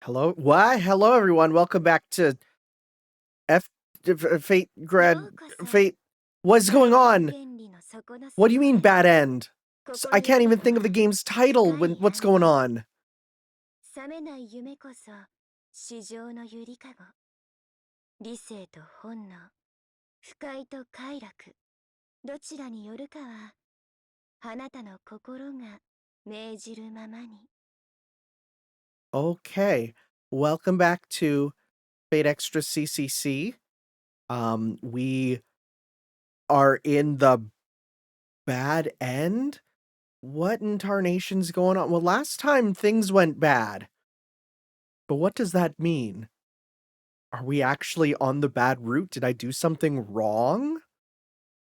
Hello? Why? Hello, everyone. Welcome back to F Fate Grad ようこそ Fate. What's 大 going 学 on? 原理の底の What do you 底 mean へ bad end? こ I こに can't ある even の think of the は game's title 深 when い what's 暗 going 闇 on. 覚めない夢こそ至上のゆりかご理性と本能不快と快楽どちらによるかはあなたの心が命じるままに Okay. Welcome back to Fate Extra CCC. We are in the bad end? What in tarnation's going on? Well, last time things went bad. But what does that mean? Are we actually on the bad route? Did I do something wrong?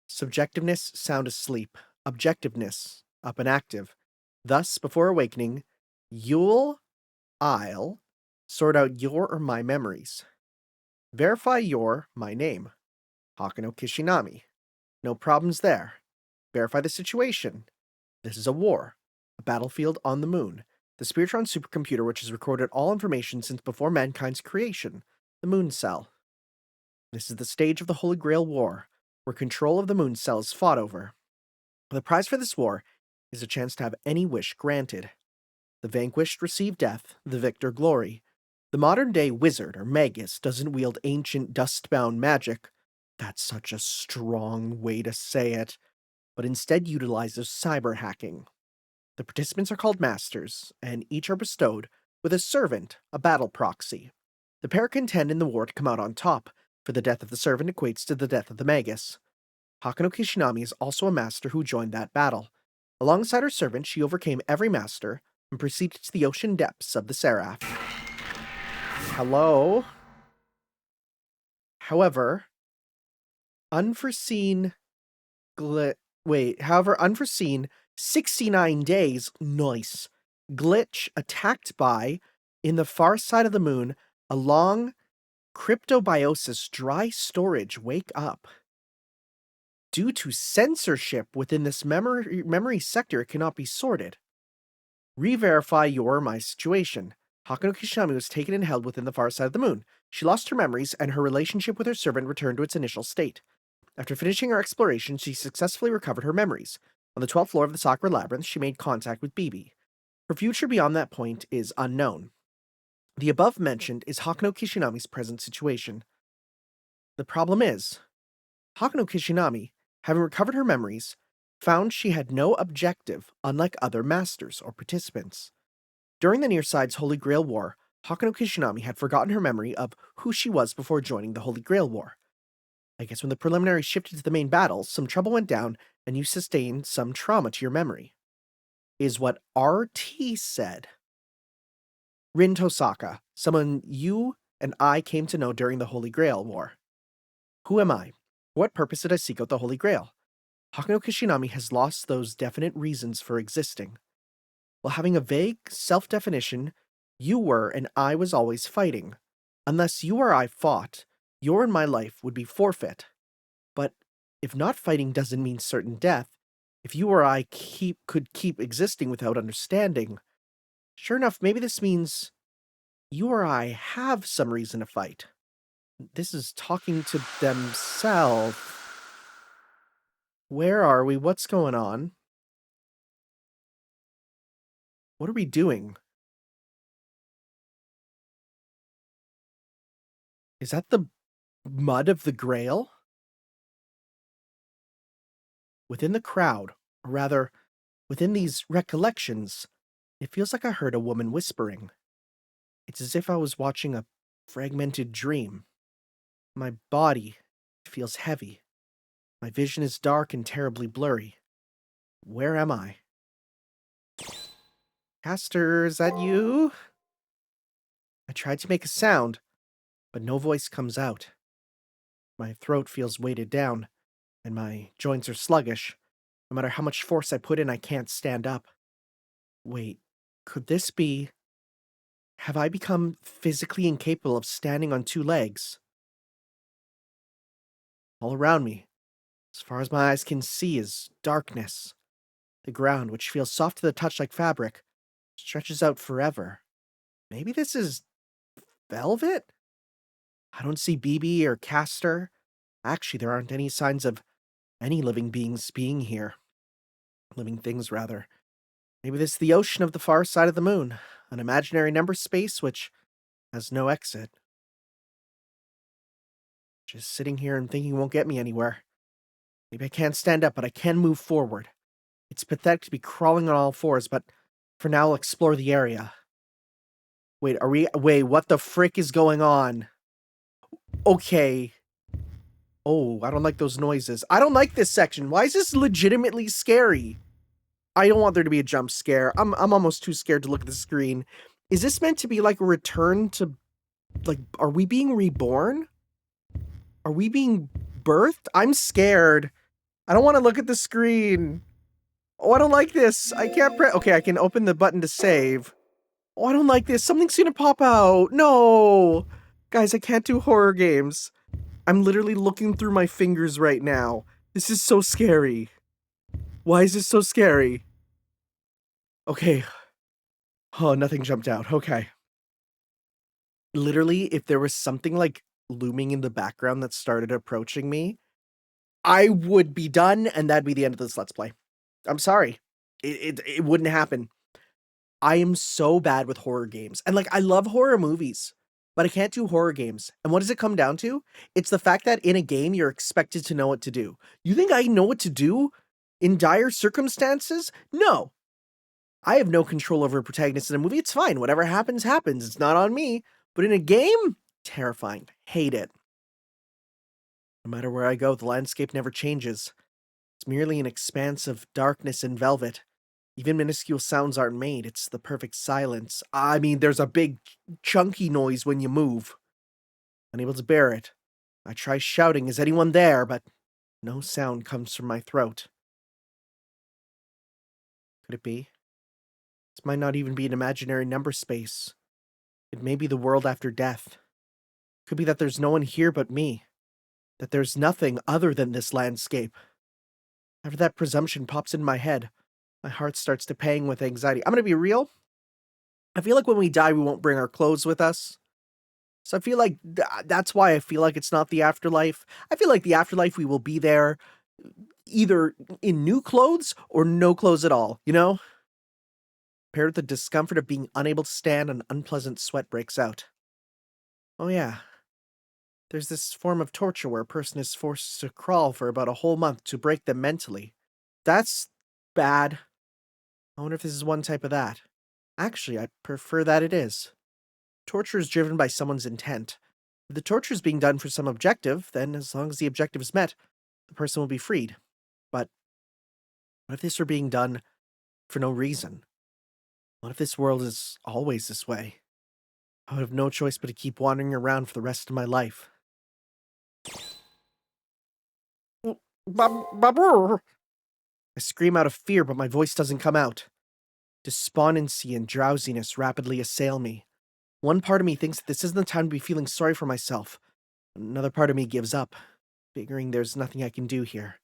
Subjectiveness, sound asleep. Objectiveness, up and active. Thus, before awakening, I'll sort out your or my memories. Verify my name. Hakano Kishinami. No problems there. Verify the situation. This is a war. A battlefield on the moon. The Spiritron supercomputer which has recorded all information since before mankind's creation. The moon cell. This is the stage of the Holy Grail War, where control of the moon cell is fought over. The prize for this war is a chance to have any wish granted. The vanquished receive death, the victor glory. The modern-day wizard or magus doesn't wield ancient dust-bound magic. That's such a strong way to say it. But instead utilizes cyber hacking. The participants are called masters, and each are bestowed with a servant, a battle proxy. The pair contend in the war to come out on top, for the death of the servant equates to the death of the magus. Hakano Kishinami is also a master who joined that battle. Alongside her servant, she overcame every master and proceeded to the ocean depths of the Seraph. Hello? However, unforeseen unforeseen 69 days, nice, glitch attacked by, in the far side of the moon, along cryptobiosis dry storage wake up. Due to censorship within this memory sector, it cannot be sorted. Re-verify your my situation. Hakano Kishami was taken and held within the far side of the moon. She lost her memories, and her relationship with her servant returned to its initial state. After finishing her exploration, she successfully recovered her memories. On the 12th floor of the Sakura Labyrinth, she made contact with Bibi. Her future beyond that point is unknown. The above mentioned is Hakano Kishinami's present situation. The problem is, Hakano Kishinami, having recovered her memories, found she had no objective, unlike other masters or participants. During the Nearside's Holy Grail War, Hakano Kishinami had forgotten her memory of who she was before joining the Holy Grail War. I guess when the preliminaries shifted to the main battle, some trouble went down and you sustained some trauma to your memory. Is what RT said. Rin Tosaka, someone you and I came to know during the Holy Grail War. Who am I? What purpose did I seek out the Holy Grail? Hakano Kishinami has lost those definite reasons for existing. While having a vague self-definition, you were and I was always fighting. Unless you or I fought, your and my life would be forfeit. But if not fighting doesn't mean certain death, if you or I could keep existing without understanding, sure enough, maybe this means you or I have some reason to fight. This is talking to themselves. Where are we? What's going on? What are we doing? Is that the mud of the Grail? Within the crowd, or rather, within these recollections, it feels like I heard a woman whispering. It's as if I was watching a fragmented dream. My body feels heavy. My vision is dark and terribly blurry. Where am I? Caster, is that you? I tried to make a sound, but no voice comes out. My throat feels weighted down, and my joints are sluggish. No matter how much force I put in, I can't stand up. Wait, could this be... Have I become physically incapable of standing on two legs? All around me, as far as my eyes can see, is darkness. The ground, which feels soft to the touch like fabric, stretches out forever. Maybe this is velvet? I don't see BB or Castor. Actually, there aren't any signs of any living beings being here. Living things, rather. Maybe this is the ocean of the far side of the moon, an imaginary number space which has no exit. Just sitting here and thinking won't get me anywhere. Maybe I can't stand up, but I can move forward. It's pathetic to be crawling on all fours, but for now I'll explore the area. Wait, what the frick is going on? Okay. Oh, I don't like those noises. I don't like this section. Why is this legitimately scary? I don't want there to be a jump scare. I'm almost too scared to look at the screen. Is this meant to be like a return to, like, are we being reborn? Are we being birthed? I'm scared. I don't want to look at the screen. Oh, I don't like this. I can't press. Okay, I can open the button to save. Oh, I don't like this. Something's gonna pop out. No. Guys, I can't do horror games. I'm literally looking through my fingers right now. This is so scary. Why is this so scary? Okay. Oh, nothing jumped out. Okay. Literally, if there was something like looming in the background that started approaching me, I would be done and that'd be the end of this Let's Play. I'm sorry. It wouldn't happen. I am so bad with horror games. And like, I love horror movies, but I can't do horror games. And what does it come down to? It's the fact that in a game, you're expected to know what to do. You think I know what to do in dire circumstances? No. I have no control over a protagonist in a movie. It's fine. Whatever happens, happens. It's not on me. But in a game, terrifying. Hate it. No matter where I go, the landscape never changes. It's merely an expanse of darkness and velvet. Even minuscule sounds aren't made. It's the perfect silence. I mean, there's a big, chunky noise when you move. Unable to bear it. I try shouting, "Is anyone there?" But no sound comes from my throat. Could it be? This might not even be an imaginary number space. It may be the world after death. Could be that there's no one here but me. That there's nothing other than this landscape. After that presumption pops in my head, my heart starts to pang with anxiety. I'm gonna be real. I feel like when we die, we won't bring our clothes with us. So I feel like that's why I feel like it's not the afterlife. I feel like the afterlife, we will be there either in new clothes or no clothes at all, you know? Paired with the discomfort of being unable to stand, an unpleasant sweat breaks out. Oh yeah, there's this form of torture where a person is forced to crawl for about a whole month to break them mentally. That's bad. I wonder if this is one type of that. Actually, I prefer that it is. Torture is driven by someone's intent. If the torture is being done for some objective, then as long as the objective is met, the person will be freed. But what if this were being done for no reason? What if this world is always this way? I would have no choice but to keep wandering around for the rest of my life. Babu! I scream out of fear, but my voice doesn't come out. Despondency and drowsiness rapidly assail me. One part of me thinks that this isn't the time to be feeling sorry for myself. Another part of me gives up, figuring there's nothing I can do here.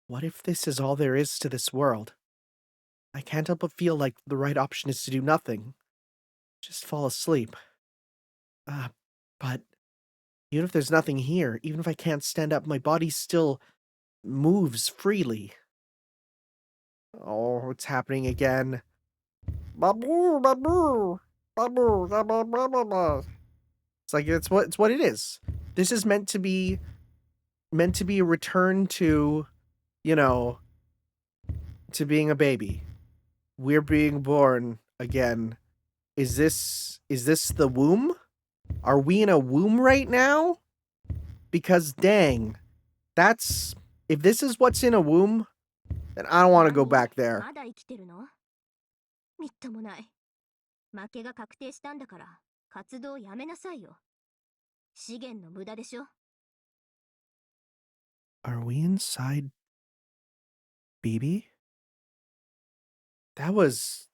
What if this is all there is to this world? I can't help but feel like the right option is to do nothing. Just fall asleep. But even if there's nothing here, even if I can't stand up, my body still moves freely. Oh, it's happening again. Babu, babu, babu, babu, babu, babu. It's like it's what it is. This is meant to be a return to, you know, to being a baby. We're being born again. Is this the womb? Are we in a womb right now? Because dang, that's if this is what's in a womb, then I don't want to go back there. まだ生きてるの？みっともない。負けが確定したんだから、活動やめなさいよ。資源の無駄でしょ。Are we inside BB? That was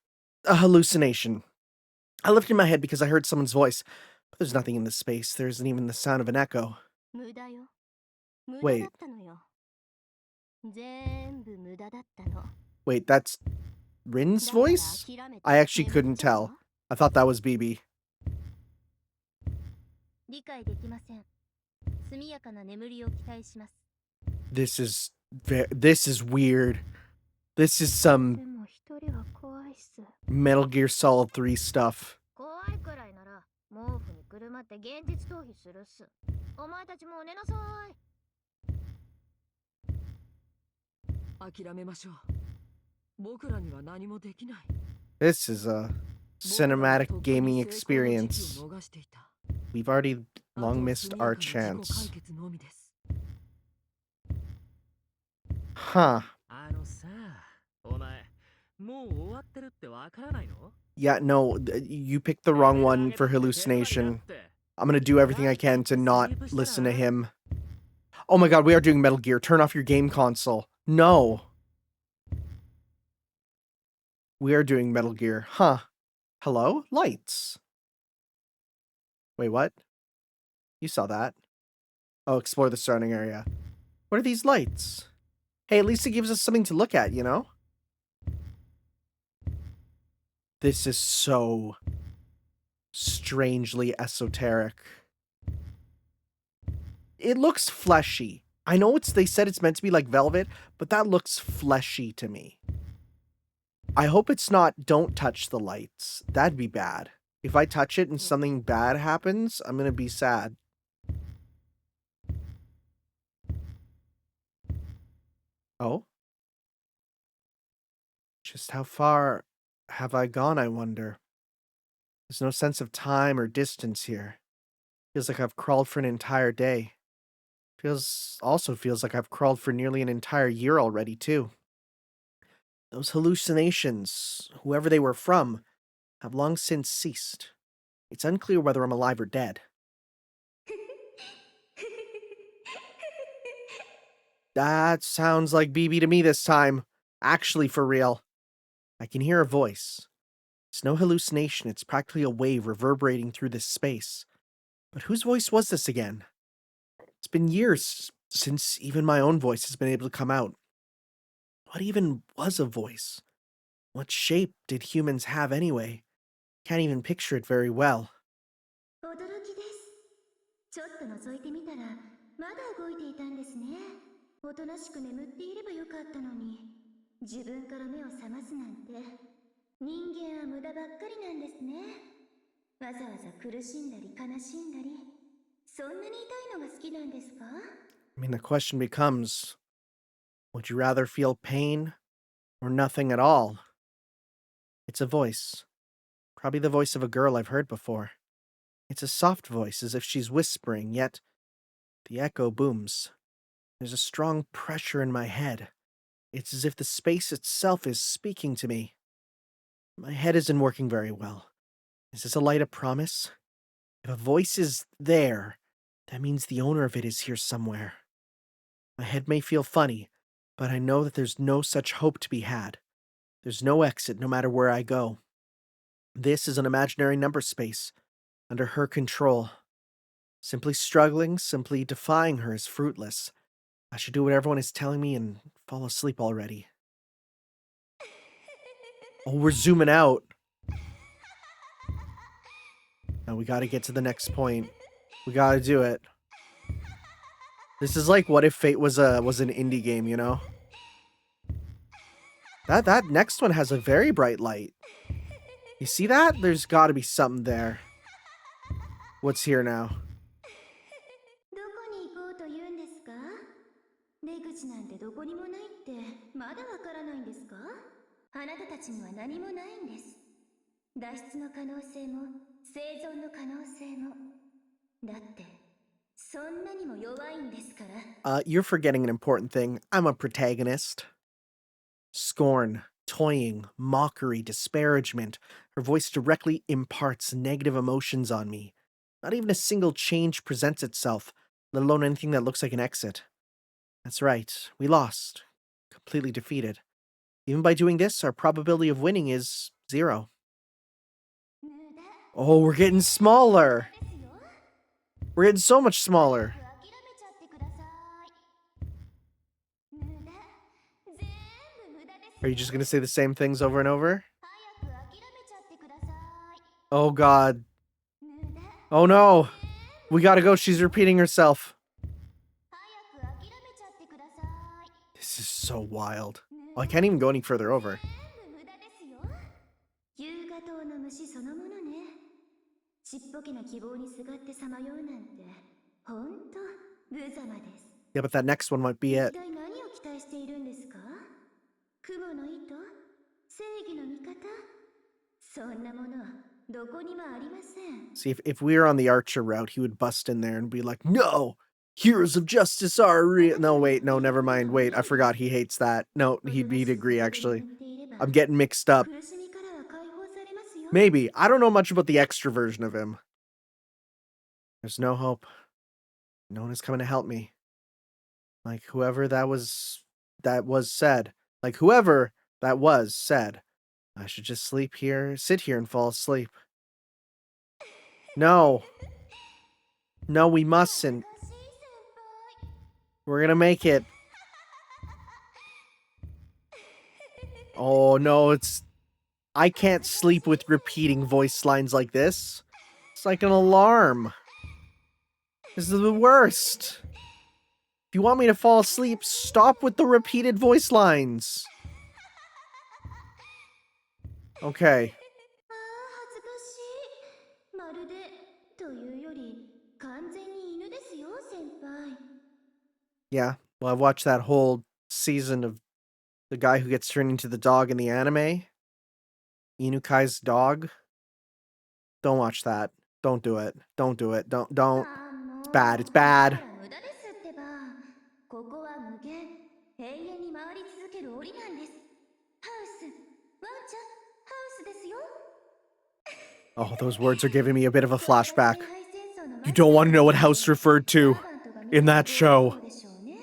a hallucination. I lifted my head because I heard someone's voice, but there's nothing in this space. There isn't even the sound of an echo. 無駄よ。無駄 Wait. だったのよ。全部無駄だったの。Wait, that's Rin's だから voice? 諦めて I actually 眠っ couldn't ちゃう tell. I thought that was BB. 理解できません。速やかな眠りを期待します。 This is weird. This is で some も一人は怖いっす。 Metal Gear Solid 3 stuff. 怖いくらいなら毛布にくるまって現実逃避するっす。お前たちもう寝なさい。諦めましょう。僕らには何もできない。 This is a cinematic gaming experience. We've already long missed our chance. Huh. Yeah, no, you picked the wrong one for hallucination. I'm gonna do everything I can to not listen to him. Oh my god, we are doing Metal Gear. Turn off your game console. No. We are doing Metal Gear. Huh. Hello? Lights. Wait, what? You saw that. Oh, explore the surrounding area. What are these lights? Hey, at least it gives us something to look at, you know? This is so strangely esoteric. It looks fleshy. I know they said it's meant to be like velvet, but that looks fleshy to me. I hope it's not don't touch the lights. That'd be bad. If I touch it and something bad happens, I'm gonna be sad. Oh? Just how far have I gone, I wonder? There's no sense of time or distance here. Feels like I've crawled for an entire day. Also feels like I've crawled for nearly an entire year already, too. Those hallucinations, whoever they were from, have long since ceased. It's unclear whether I'm alive or dead. That sounds like BB to me this time. Actually, for real. I can hear a voice. It's no hallucination, it's practically a wave reverberating through this space. But whose voice was this again? It's been years since even my own voice has been able to come out. What even was a voice? What shape did humans have anyway? Can't even picture it very well. 驚きです。ちょっと覗いてみたらまだ動いていたんですね。おとなしく眠っていればよかったのに、自分から目を覚ますなんて。人間は無駄ばっかりなんですね。わざわざ苦しんだり悲しんだり、そんなに痛いのが好きなんですか？ I mean, the question becomes, would you rather feel pain or nothing at all? It's a voice. Probably the voice of a girl I've heard before. It's a soft voice, as if she's whispering, yet the echo booms. There's a strong pressure in my head. It's as if the space itself is speaking to me. My head isn't working very well. Is this a light of promise? If a voice is there, that means the owner of it is here somewhere. My head may feel funny, but I know that there's no such hope to be had. There's no exit no matter where I go. This is an imaginary number space, under her control. Simply struggling, simply defying her is fruitless. I should do what everyone is telling me and fall asleep already. Oh, we're zooming out. Now we gotta get to the next point. We gotta do it. This is like what if Fate was an indie game, you know? That next one has a very bright light. You see that? There's gotta be something there. What's here now? どこに行こうというんですか？出口なんてどこにもないってまだわからないんですか？あなたたちには何もないんです。脱出の可能性も生存の可能性も。だってそんなにも弱いんですから。You're forgetting an important thing. I'm a protagonist. Scorn, toying, mockery, disparagement. Her voice directly imparts negative emotions on me. Not even a single change presents itself, let alone anything that looks like an exit. That's right, we lost. Completely defeated. Even by doing this, our probability of winning is 0. Oh, we're getting smaller! We're getting so much smaller! Are you just gonna say the same things over and over? Oh god. Oh no! We gotta go. She's repeating herself. 早く諦めちゃってください。 This is so wild. Oh, I can't even go any further over. 全部無駄ですよ。優雅島の虫そのものね。ちっぽけな希望にすがってさまようなんて、ほんと無様です。 Yeah, but that next one might be 一 it. 体何を期待しているんですか？雲の糸？正義の味方？そんなものはどこにもありません。 See, if we were on the Archer route, he would bust in there and be like, "No, heroes of justice are real." No, wait, no, never mind. Wait, I forgot he hates that. No, he'd agree, actually. I'm getting mixed up. 苦しみからは解放されますよ。 Maybe. I don't know much about the extra version of him. There's no hope. No one is coming to help me. Like, whoever that was said. Like, whoever that was said. I should just sit here and fall asleep. No. No, we mustn't. 恥ずかしい先輩。 We're gonna make it. Oh, no, I can't sleep with repeating voice lines like this. It's like an alarm. This is the worst. If you want me to fall asleep, stop with the repeated voice lines. Okay. ああ、恥ずかしい。まるで、というより、完全に犬ですよ、先輩。 Yeah. Well, I've watched that whole season of the guy who gets turned into the dog in the anime. Inukai's dog. Don't watch that. Don't do it. Don't do it. Don't. ああ、も It's う、 bad. It's だ bad. から無駄ですってば。ここは無限、永遠に回り続ける檻なんです。ハウス、ワンちゃん、ハウスですよ。 Oh, those words are giving me a bit of a それが flashback. 聖杯戦争の You don't want to know what house referred サ to ーバントが見 in たら that どう show. 思うでしょうね。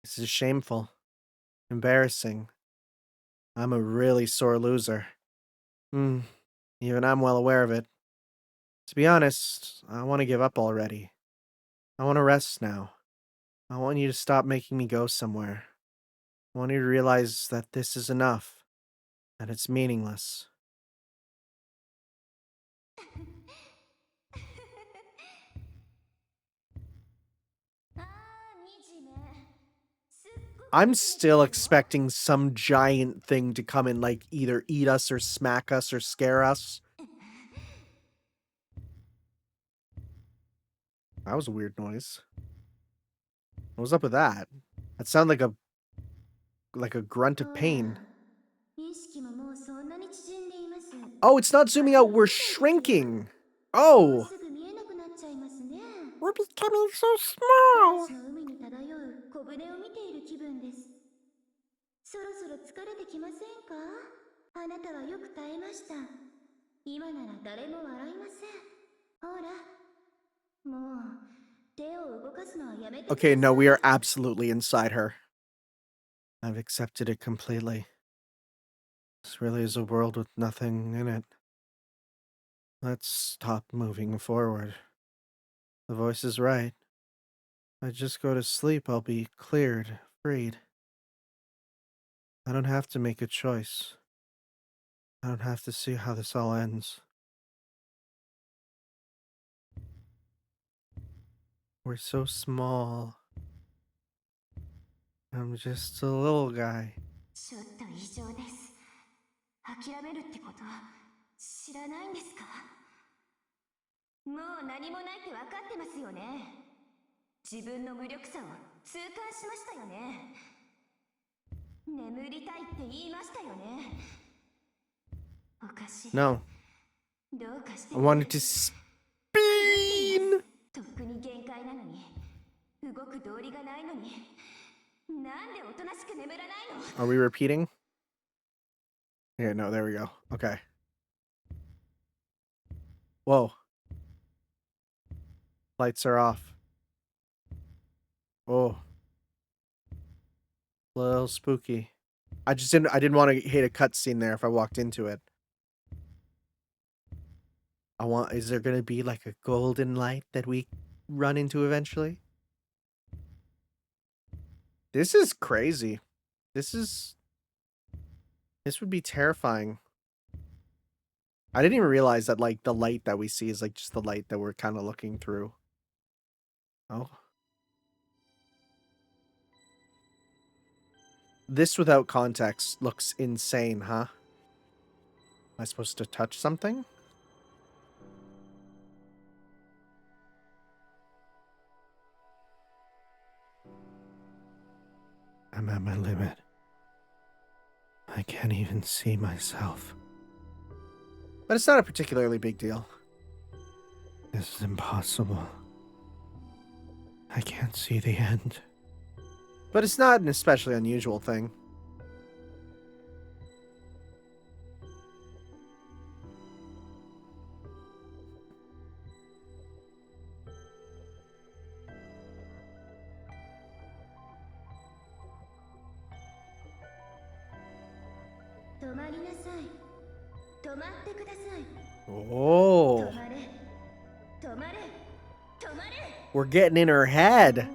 This is shameful. Embarrassing. I'm a really sore loser. Even I'm well aware of it. To be honest, I want to give up already. I want to rest now. I want you to stop making me go somewhere. I want you to realize that this is enough, that it's meaningless. ああ、惨め。すっごく I'm 綺麗 still ですよ。 expecting some giant thing to come and like either eat us or smack us or scare us. That was a weird noise. What was up with that? That sounded like a grunt ほ of ら、 pain. 意識ももうそんなに縮んでいます。 Oh, it's not zooming out. We're shrinking. Oh, すぐ見えなくなっちゃいますね。 we're becoming so 嵐 small. の海に漂う小舟を見ている気分です。そろそろ疲れてきませんか？あなたはよく耐えました。今なら誰も笑いません。ほら、もう手を動かすのはやめてください。 Okay, no, we are absolutely inside her. I've accepted it completely. This really is a world with nothing in it. Let's stop moving forward. The voice is right. If I just go to sleep, I'll be cleared, freed. I don't have to make a choice. I don't have to see how this all ends. We're so small. I'm just a little guy. ちょっと異常です。諦めるってこと知らないんですか？もう何もないって分かってますよね。自分の無力さを痛感しましたよね。眠りたいって言いましたよね。おかしい。 No, どうかして I wanted to spin. とっくに限界なのに、動く道理がないのに、なんでおとなしく眠らないの？ Are we repeating? Yeah, no, there we go. Okay. Whoa. Lights are off. Oh. A little spooky. I didn't want to hit a cutscene there if I walked into it. Is there gonna be like a golden light that we run into eventually? This is crazy. This would be terrifying. I didn't even realize that, like, the light that we see is, like, just the light that we're kind of looking through. Oh. This without context looks insane, huh? Am I supposed to touch something? I'm at my limit. I can't even see myself. But it's not a particularly big deal. This is impossible. I can't see the end. But it's not an especially unusual thing. Oh. We're getting in her head.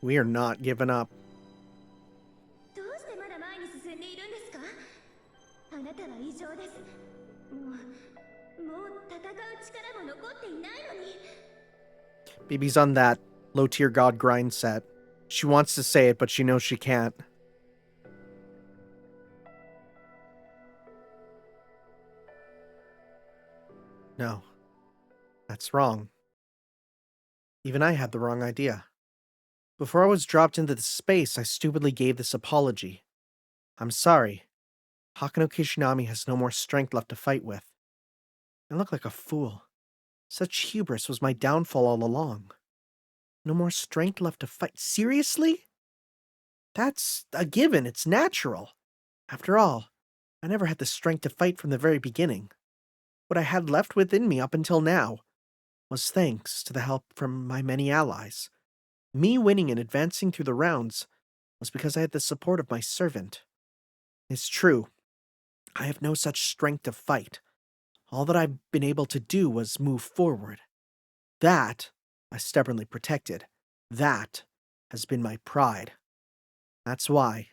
We are not giving up. Bibi's on that low-tier god grind set. She wants to say it, but she knows she can't. No. That's wrong. Even I had the wrong idea. Before I was dropped into this space, I stupidly gave this apology. I'm sorry. Hakano Kishinami has no more strength left to fight with. I look like a fool. Such hubris was my downfall all along. No more strength left to fight. Seriously? That's a given. It's natural. After all, I never had the strength to fight from the very beginning. What I had left within me up until now was thanks to the help from my many allies. Me winning and advancing through the rounds was because I had the support of my servant. It's true, I have no such strength to fight. All that I've been able to do was move forward. That I stubbornly protected. That has been my pride. That's why,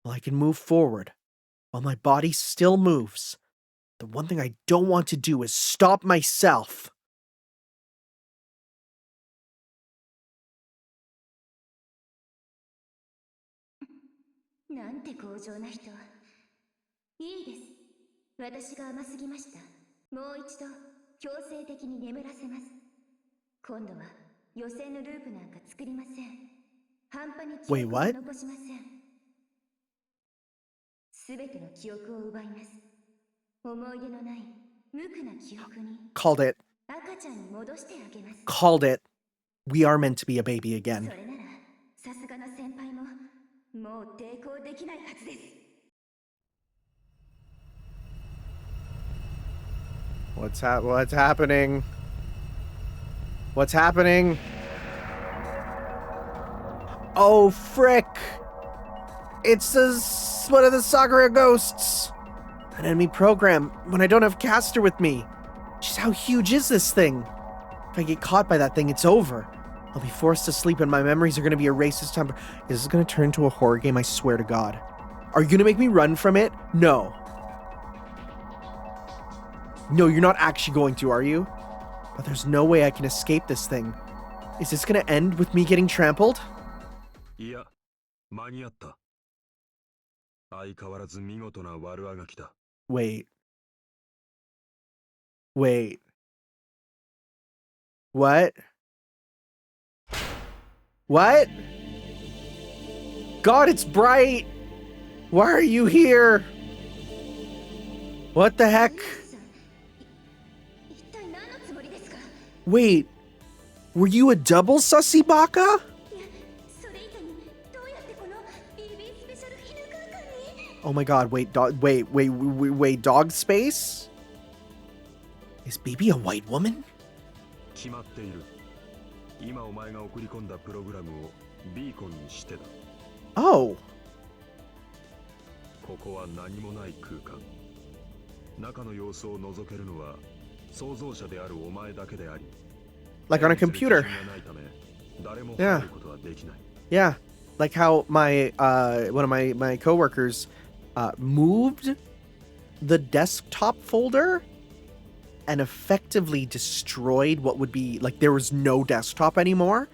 while I can move forward, while my body still moves, the one thing I don't want to do is stop myself. Wait, what? Called it. Called it. We are meant to be a baby again. What's happening? What's happening? Oh, frick! It's one of the Sakura ghosts! An enemy program, when I don't have Caster with me. Just how huge is this thing? If I get caught by that thing, it's over. I'll be forced to sleep and my memories are going to be erased this time. Is this going to turn into a horror game? I swear to God. Are you going to make me run from it? No. No, you're not actually going to, are you? But there's no way I can escape this thing. Is this going to end with me getting trampled? Yeah, 間に合った。相変わらず見事な悪あがきだ。Wait. Wait. What? What? God, it's bright! Why are you here? What the heck? Wait. Were you a double sussy baka? Oh my god, wait, wait, dog space? Is BB a white woman? 決まっている。今お前が送り込んだプログラムをビーコンにしてだ。Oh. ここは何もない空間。中の様子を覗けるのは創造者であるお前だけであり、Like on a computer. Yeah. Yeah. Like how my one of my coworkers moved the desktop folder and effectively destroyed what would be like there was no desktop anymore,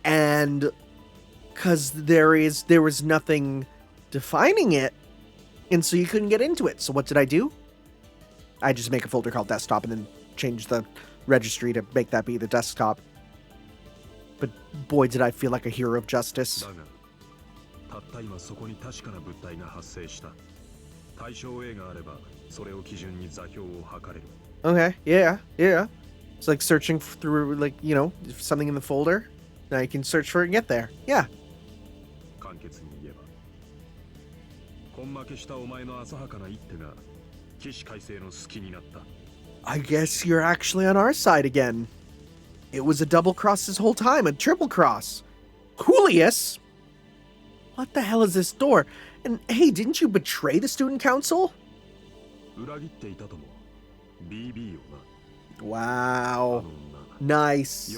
and because there was nothing defining it, and so you couldn't get into it. So what did I do? I just make a folder called desktop and then change the registry to make that be the desktop. But boy, did I feel like a hero of justice. Okay, yeah. It's like searching through, like, you know, something in the folder. Now you can search for it and get there. Yeah. I guess you're actually on our side again. It was a double cross this whole time, a triple cross. Julius? What the hell is this door? And hey, didn't you betray the student council? Wow. Nice.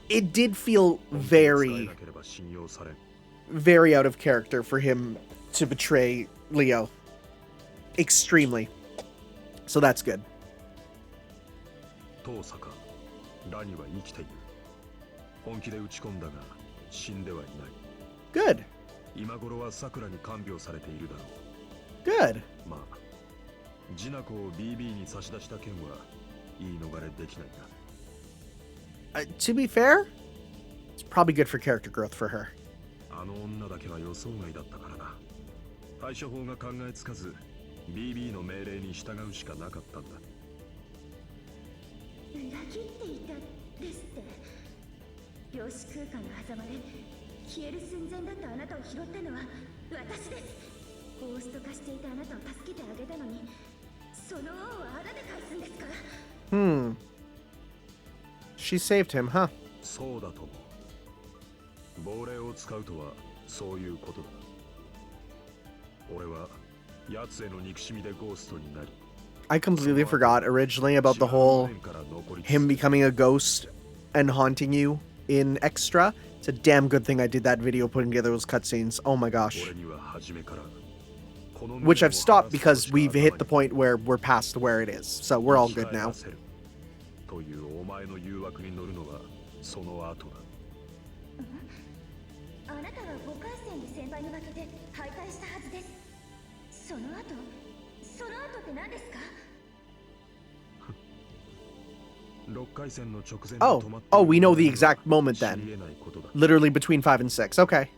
It did feel very out of character for him to betray Leo. Extremely. So that's good. Good. Good. To be fair, it's probably good for character growth for her. She saved him, huh? I completely forgot originally about the whole him becoming a ghost and haunting you in Extra. It's a damn good thing I did that video putting together those cutscenes. Oh my gosh. Which I've stopped because we've hit the point where we're past where it is. So we're all good now. Oh, we know the exact moment then. Literally between 5 and 6. Okay.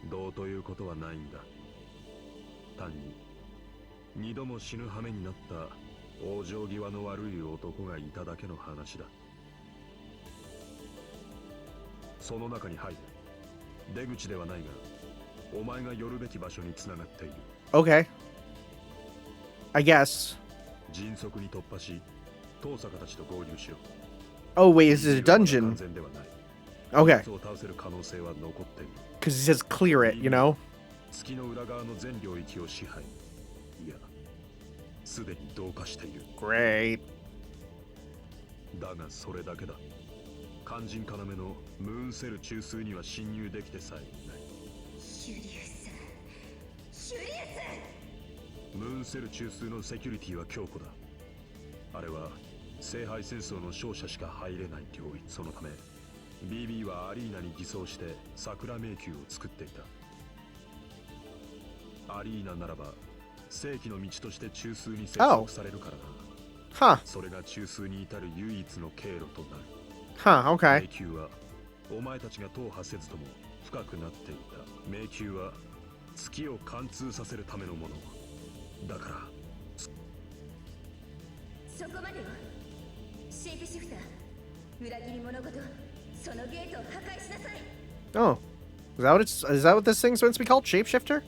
Okay. I guess. Oh wait, is it a dungeon? Okay. Because he says clear it, you know? Great. Oh. Huh. Huh, okay. Oh. Is that what this thing's supposed to be called? Shapeshifter?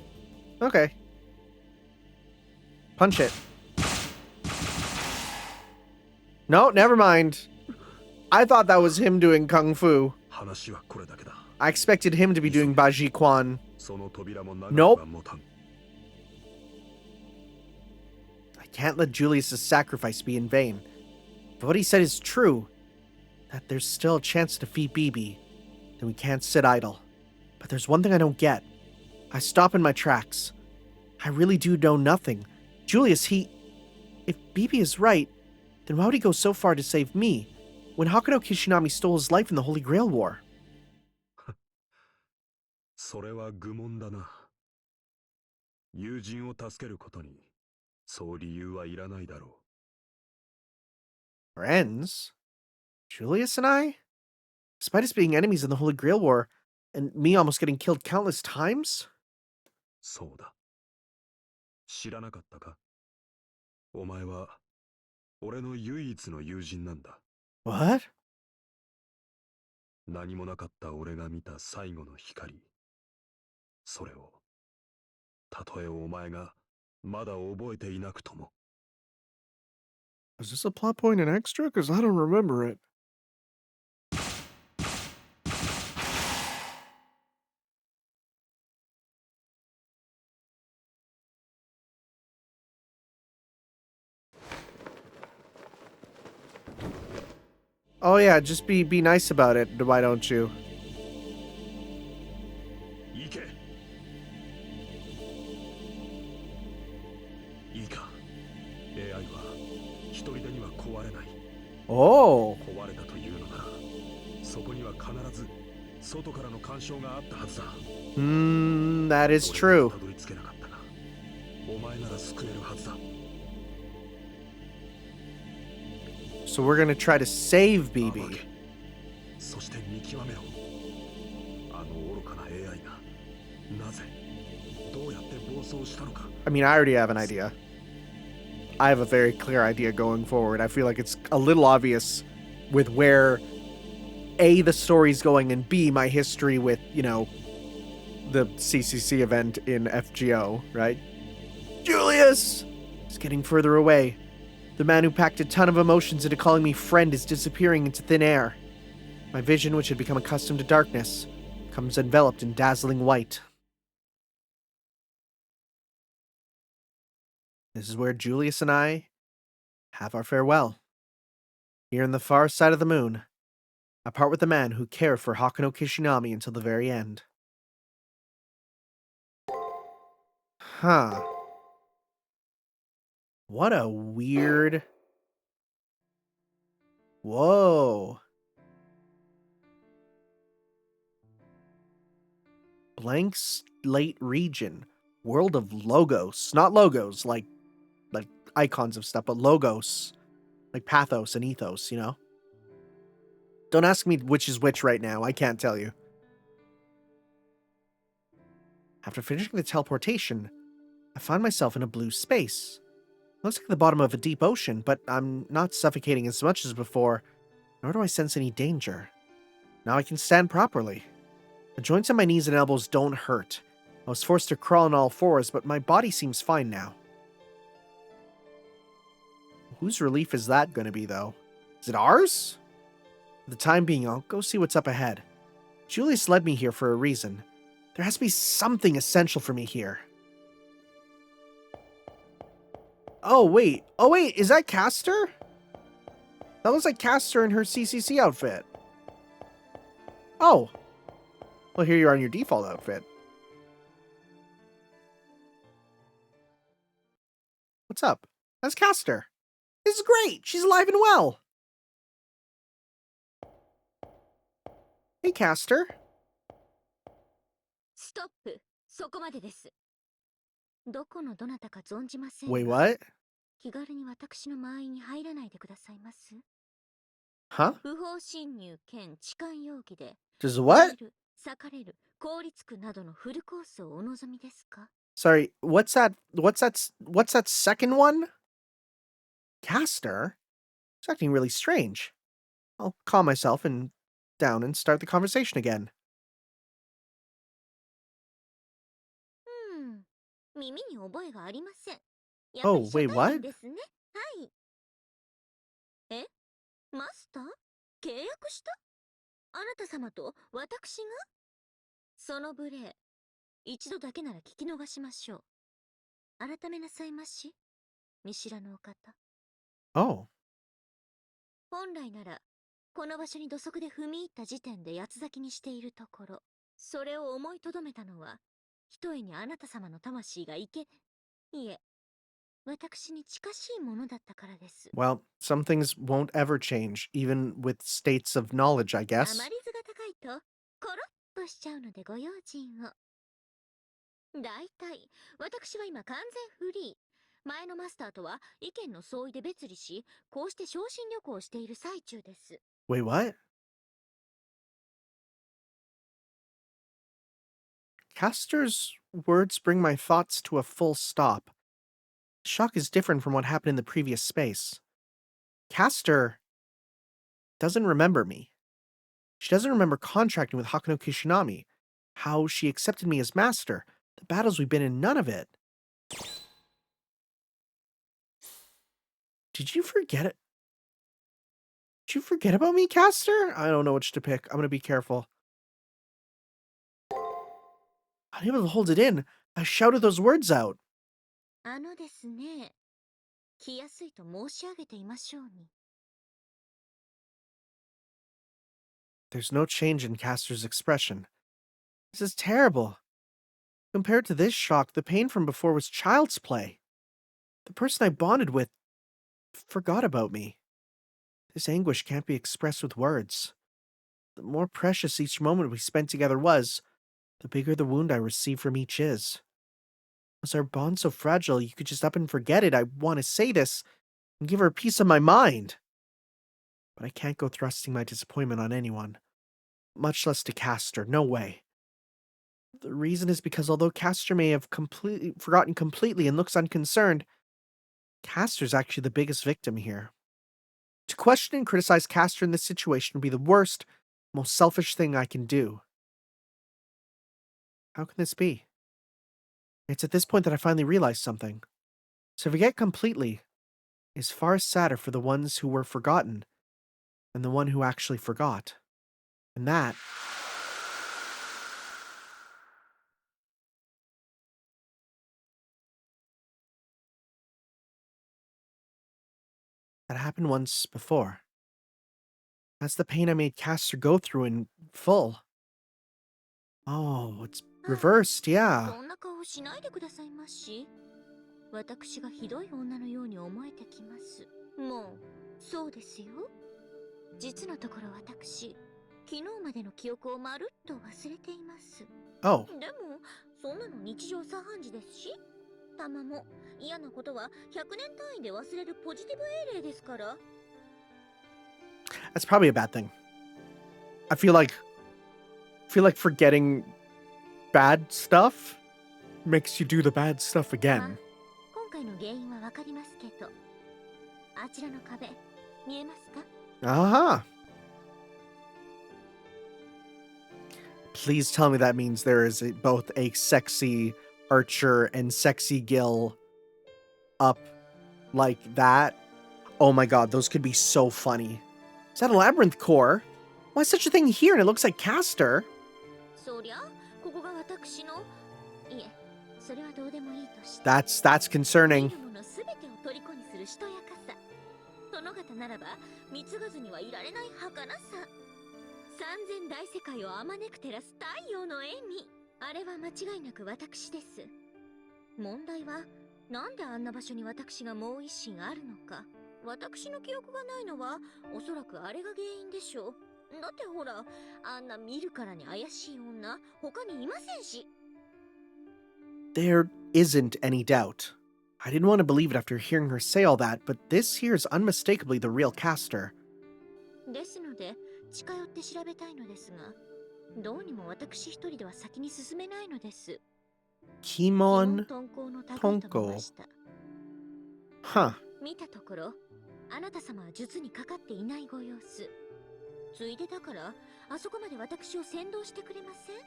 Okay. Punch it. No, never mind. I thought that was him doing Kung Fu. I expected him to be doing Baji Quan. Nope. I can't let Julius' sacrifice be in vain. But what he said is true. that there's still a chance to defeat BB, then we can't sit idle. But there's one thing I don't get. I stop in my tracks. I really do know nothing. Julius, if BB is right, then why would he go so far to save me, when Hakuno Kishinami stole his life in the Holy Grail War? それは愚問だな。友人を助けることに、そう理由はいらないだろ Friends? Julius and I? Despite us being enemies in the Holy Grail War, and me almost getting killed countless times? う。そうだ。知らなかったか？お前は、俺の唯一の友人なんだ。What? 何もなかった俺が見た最後の光。それを、たとえお前がまだ覚えていなくとも。Is this a plot point and extra? Because I don't remember it. Oh yeah, just be nice about it, why don't you? 行け。いいか。AI は一人でには壊れない。Oh. 壊れたというのなら、そこには必ず外からの干渉があったはずだ。That is true. たどり着けなかったが、お前なら救えるはずだ。So we're gonna try to save BB. そして見極めろ。あの愚かな AI がなぜどうやって暴走したのか。I mean, I already have an idea. I have a very clear idea going forward. I feel like it's a little obvious with where A, the story's going, and B, my history with, the CCC event in FGO, right? Julius! It's getting further away. The man who packed a ton of emotions into calling me friend is disappearing into thin air. My vision, which had become accustomed to darkness, becomes enveloped in dazzling white. This is where Julius and I have our farewell. Here in the far side of the moon, I part with the man who cared for Hakuno Kishinami until the very end. Huh. What a weird... Whoa. Blank slate region. World of logos. Not logos, like icons of stuff, but logos. Like pathos and ethos, Don't ask me which is which right now. I can't tell you. After finishing the teleportation, I find myself in a blue space. It looks like the bottom of a deep ocean, but I'm not suffocating as much as before, nor do I sense any danger. Now I can stand properly. The joints on my knees and elbows don't hurt. I was forced to crawl on all fours, but my body seems fine now. Whose relief is that going to be, though? Is it ours? For the time being, I'll go see what's up ahead. Julius led me here for a reason. There has to be something essential for me here. Oh, wait. Is that Castor? That looks like Castor in her CCC outfit. Oh. Well, here you are in your default outfit. What's up? That's Castor. This is great. She's alive and well. Hey, Castor. ストップ。そこまでです。どこのどなたか存じません Wait, が、 what? 気軽に私の間合いに入らないでくださいます。 Huh? 不法侵入兼痴漢容疑で、 Does what? る、裂かれる、凍りつくなどのフルコースをお望みですか？ Sorry, what's that second one? Castor? It's acting really strange. I'll calm myself down and start the conversation again. 耳に覚えがありません。やっ Oh, ぱり初 wait, 対 what? 面ですね。はい。え、マスター？契約した？あなた様と私が？その無礼、一度だけなら聞き逃しましょう。改めなさいまし、見知らぬお方。Oh. 本来なら、この場所に土足で踏み入った時点で八つ咲きにしているところ。それを思いとどめたのは、ひとえにあなた様の魂がいえ、私に近しいものだったからです。Well, some things won't ever change, even with states of knowledge, I あ guess. まり図が高いと、コロッとしちゃうのでご用心を。だいたい、私は今完全フリー。前のマスターとは意見の相違で別離し、こうして昇進旅行をしている最中です。Wait, what? Castor's words bring my thoughts to a full stop. Shock is different from what happened in the previous space. Castor doesn't remember me. She doesn't remember contracting with Hakuno Kishinami, how she accepted me as master, the battles we've been in, none of it. Did you forget it? Did you forget about me, Castor? I don't know which to pick. I'm gonna be careful. Unable to hold it in, I shouted those words out. ですね。来やすいと申し上げていましょうに。There's no change in Castor's expression. This is terrible. Compared to this shock, the pain from before was child's play. The person I bonded with forgot about me. This anguish can't be expressed with words. The more precious each moment we spent together was, the bigger the wound I received from each is. Was our bond so fragile you could just up and forget it? I want to say this and give her a piece of my mind. But I can't go thrusting my disappointment on anyone. Much less to Castor. No way. The reason is because although Castor may have forgotten completely and looks unconcerned, Castor's actually the biggest victim here. To question and criticize Castor in this situation would be the worst, most selfish thing I can do. How can this be? It's at this point that I finally realize something. To forget completely is far sadder for the ones who were forgotten than the one who actually forgot. And that happened once before. That's the pain I made Castor go through in full. Oh, it's reversed, yeah. そんな顔しないでくださいまし。私がひどい女のように思えてきます。もう、そうですよ。実のところ私、昨日までの記憶をまるっと忘れています。Oh, でも、そんなの日常茶飯事ですし、たまも嫌なことは100年単位で忘れるポジティブ英霊ですから。that's probably a bad thing. I feel like forgetting bad stuff makes you do the bad stuff again. 今回の原因はわかりますけど、あちらの壁、見えますか？ Aha. Please tell me that means there is both a sexy archer and sexy Gil up like that. Oh my god, those could be so funny. Is that a labyrinth core? Why is such a thing here and it looks like Castor? そりゃ、ここが私の、いえ、それはどうでもいいとして。That's concerning. 見るものすべてを虜にするしとやかさ。殿方ならば、貢がずにはいられない儚さ。三千大世界をあまねく照らす太陽の笑み。あれは間違いなく私です。問題は、なんであんな場所に私がもう一心あるのか。私の記憶がないのは、おそらくあれが原因でしょう。だってほら、あんな見るからに怪しい女、他にいませんし。There isn't any doubt. I didn't want to believe it after hearing her say all that, but this here is unmistakably the real Castor. ですので、近寄って調べたいのですが、どうにも私一人では先に進めないのです。Kimon 遁甲の類と見ました。Huh. 見たところ、あなた様は術にかかっていないご様子。ついでだから、あそこまで私を先導してくれません？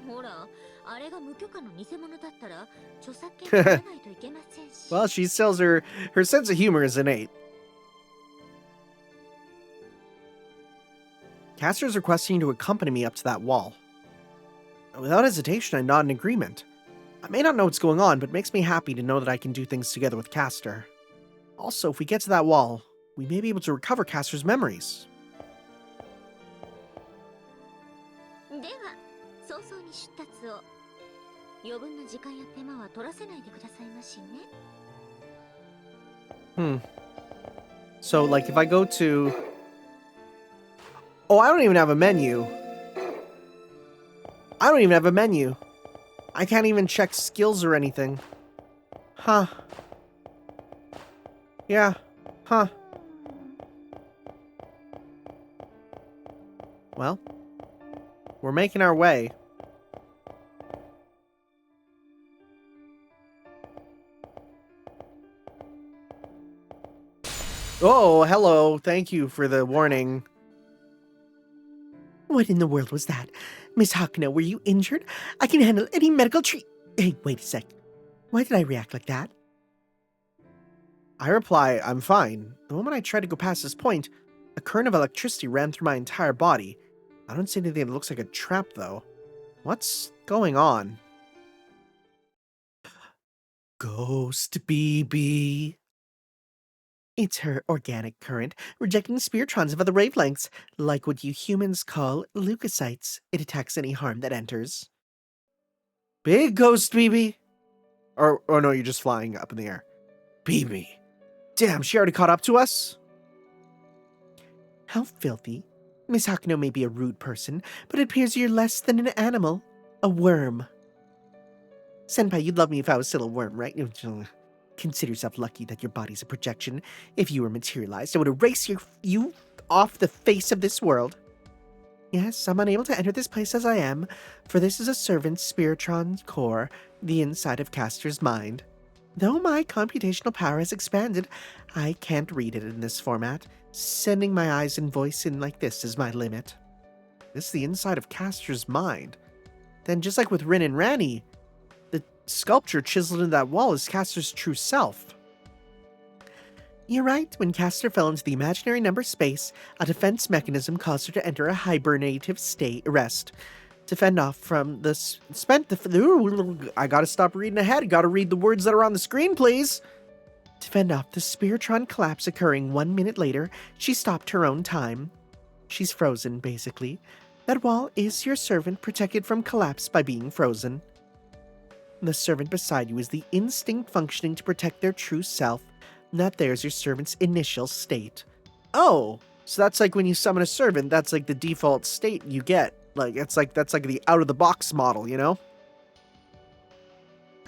ほら、あれが無許可の偽物だったら、著作権取らないといけませんし。Well, she sells her sense of humor is innate. Castor is requesting you to accompany me up to that wall. Without hesitation, I nod in agreement. I may not know what's going on, but it makes me happy to know that I can do things together with Castor. Also, if we get to that wall, we may be able to recover Castor's memories. 余分な時間や手間は取らせないでくださいましね。So, like, if I go to... Oh, I don't even have a menu. I don't even have a menu. I can't even check skills or anything. Huh. Yeah. Huh. Well, we're making our way. Oh, hello. Thank you for the warning. What in the world was that? Miss Hakuno, were you injured? I can handle any medical Hey, wait a sec. Why did I react like that? I reply, I'm fine. The moment I tried to go past this point, a current of electricity ran through my entire body. I don't see anything that looks like a trap, though. What's going on? Ghost BB. It's her organic current, rejecting spiritrons of other wavelengths, like what you humans call leukocytes. It attacks any harm that enters. Big Ghost BB? Or no, you're just flying up in the air. BB. Damn, she already caught up to us? How filthy. Miss Hakuno may be a rude person, but it appears you're less than an animal. A worm. Senpai, you'd love me if I was still a worm, right? Consider yourself lucky that your body's a projection. If you were materialized, I would erase you off the face of this world. Yes, I'm unable to enter this place as I am, for this is a servant's spiritron core, the inside of Castor's mind. Though my computational power has expanded, I can't read it in this format. Sending my eyes and voice in like this is my limit. This is the inside of Castor's mind. Then just like with Rin and Ranny, the sculpture chiseled into that wall is Castor's true self. You're right, when Castor fell into the imaginary number space, a defense mechanism caused her to enter a hibernative rest. To fend off from the I gotta stop reading ahead. Gotta read the words that are on the screen, please. To fend off the spiritron collapse occurring 1 minute later, she stopped her own time. She's frozen, basically. That wall is your servant, protected from collapse by being frozen. The servant beside you is the instinct functioning to protect their true self. That there's your servant's initial state. Oh, so that's like when you summon a servant, that's like the default state you get. That's like the out-of-the-box model, you know?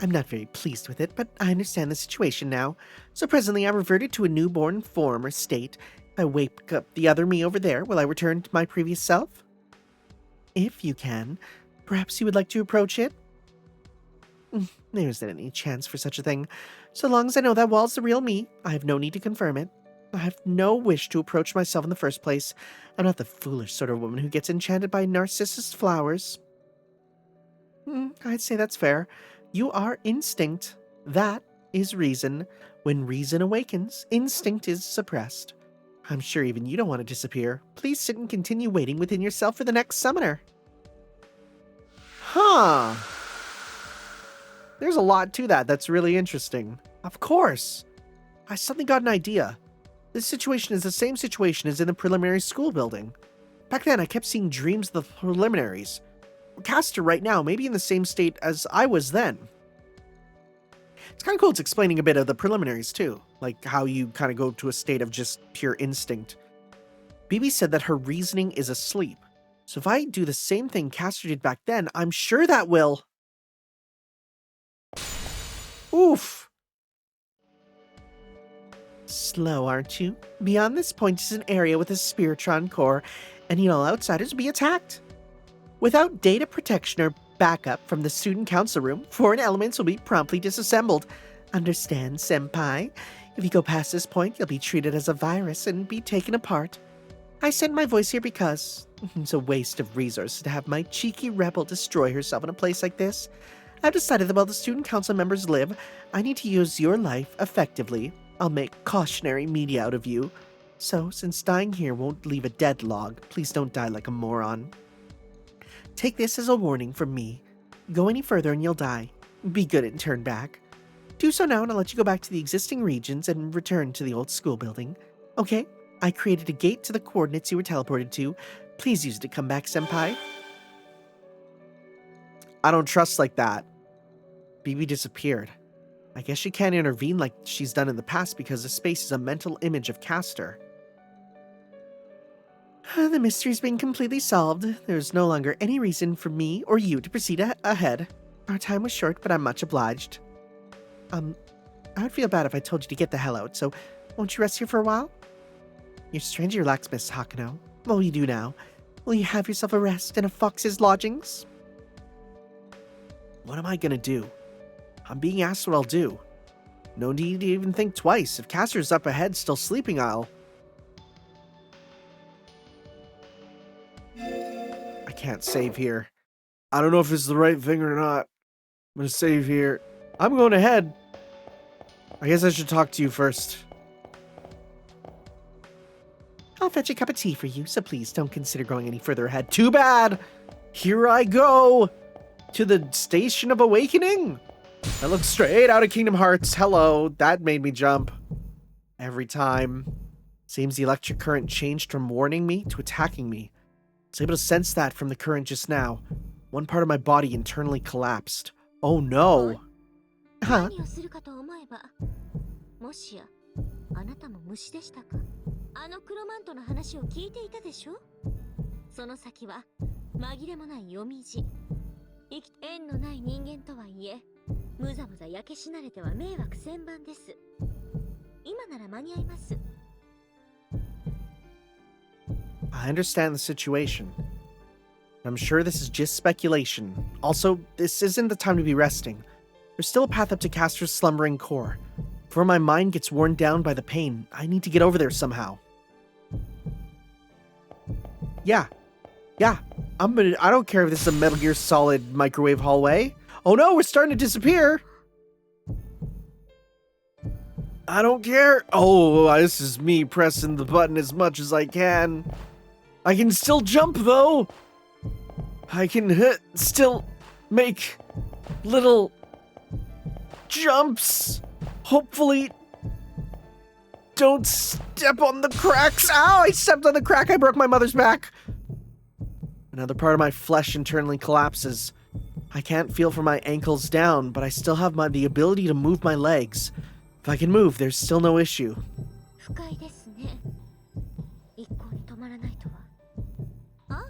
I'm not very pleased with it, but I understand the situation now. So presently I reverted to a newborn form or state. If I wake up the other me over there, will I return to my previous self? If you can, perhaps you would like to approach it? There isn't any chance for such a thing. So long as I know that wall's the real me, I have no need to confirm it. I have no wish to approach myself in the first place. I'm not the foolish sort of woman who gets enchanted by narcissus flowers. I'd say that's fair. You are instinct. That is reason. When reason awakens, instinct is suppressed. I'm sure even you don't want to disappear. Please sit and continue waiting within yourself for the next summoner. Huh. There's a lot to that that's really interesting. Of course. I suddenly got an idea. This situation is the same situation as in the preliminary school building. Back then, I kept seeing dreams of the preliminaries. Castor right now may be in the same state as I was then. It's kind of cool it's explaining a bit of the preliminaries too, like how you kind of go to a state of just pure instinct. BB said that her reasoning is asleep, so if I do the same thing Castor did back then, I'm sure that will... Oof! Slow, aren't you? Beyond this point is an area with a spiritron core, and all outsiders will be attacked. Without data protection or backup from the student council room, foreign elements will be promptly disassembled. Understand, senpai? If you go past this point, you'll be treated as a virus and be taken apart. I send my voice here because it's a waste of resources to have my cheeky rebel destroy herself in a place like this. I've decided that while the student council members live, I need to use your life effectively. I'll make cautionary media out of you. So, since dying here won't leave a dead log, please don't die like a moron. Take this as a warning from me. Go any further and you'll die. Be good and turn back. Do so now and I'll let you go back to the existing regions and return to the old school building. Okay? I created a gate to the coordinates you were teleported to. Please use it to come back, senpai. I don't trust like that. BB disappeared. I guess she can't intervene like she's done in the past because the space is a mental image of Castor. The mystery's been completely solved. There's no longer any reason for me or you to proceed ahead. Our time was short, but I'm much obliged. I would feel bad if I told you to get the hell out, so won't you rest here for a while? You're strangely relaxed, Miss Hakano. What will you do now? Will you have yourself a rest in a fox's lodgings? What am I gonna do? I'm being asked what I'll do. No need to even think twice. If Castor's up ahead still sleeping, I can't save here. I don't know if it's the right thing or not. I'm gonna save here. I'm going ahead. I guess I should talk to you first. I'll fetch a cup of tea for you, so please don't consider going any further ahead. Too bad! Here I go! To the Station of Awakening? I look straight out of Kingdom Hearts. Hello. That made me jump. Every time. Seems the electric current changed from warning me to attacking me. I was able to sense that from the current just now. One part of my body internally collapsed. Oh no. Huh? 何をするかと思えば、もしやあなたも虫でしたか。あのクロマントの話を聞いていたでしょ。その先は紛れもない夜道。縁のない人間とはいえ、むざむざ焼け死なれては迷惑千万です。今なら間に合います。I understand the situation. I'm sure this is just speculation. Also, this isn't the time to be resting. There's still a path up to Castor's slumbering core. Before my mind gets worn down by the pain, I need to get over there somehow. Yeah. I don't care if this is a Metal Gear Solid microwave hallway. Oh no, we're starting to disappear. I don't care. Oh, this is me pressing the button as much as I can. I can still jump though. I can still make little jumps. Hopefully don't step on the cracks. Ow, I stepped on the crack. I broke my mother's back. Another part of my flesh internally collapses. I can't feel from my ankles down, but I still have the ability to move my legs. If I can move, there's still no issue. 深いですね。一向に止まらないとは。あ、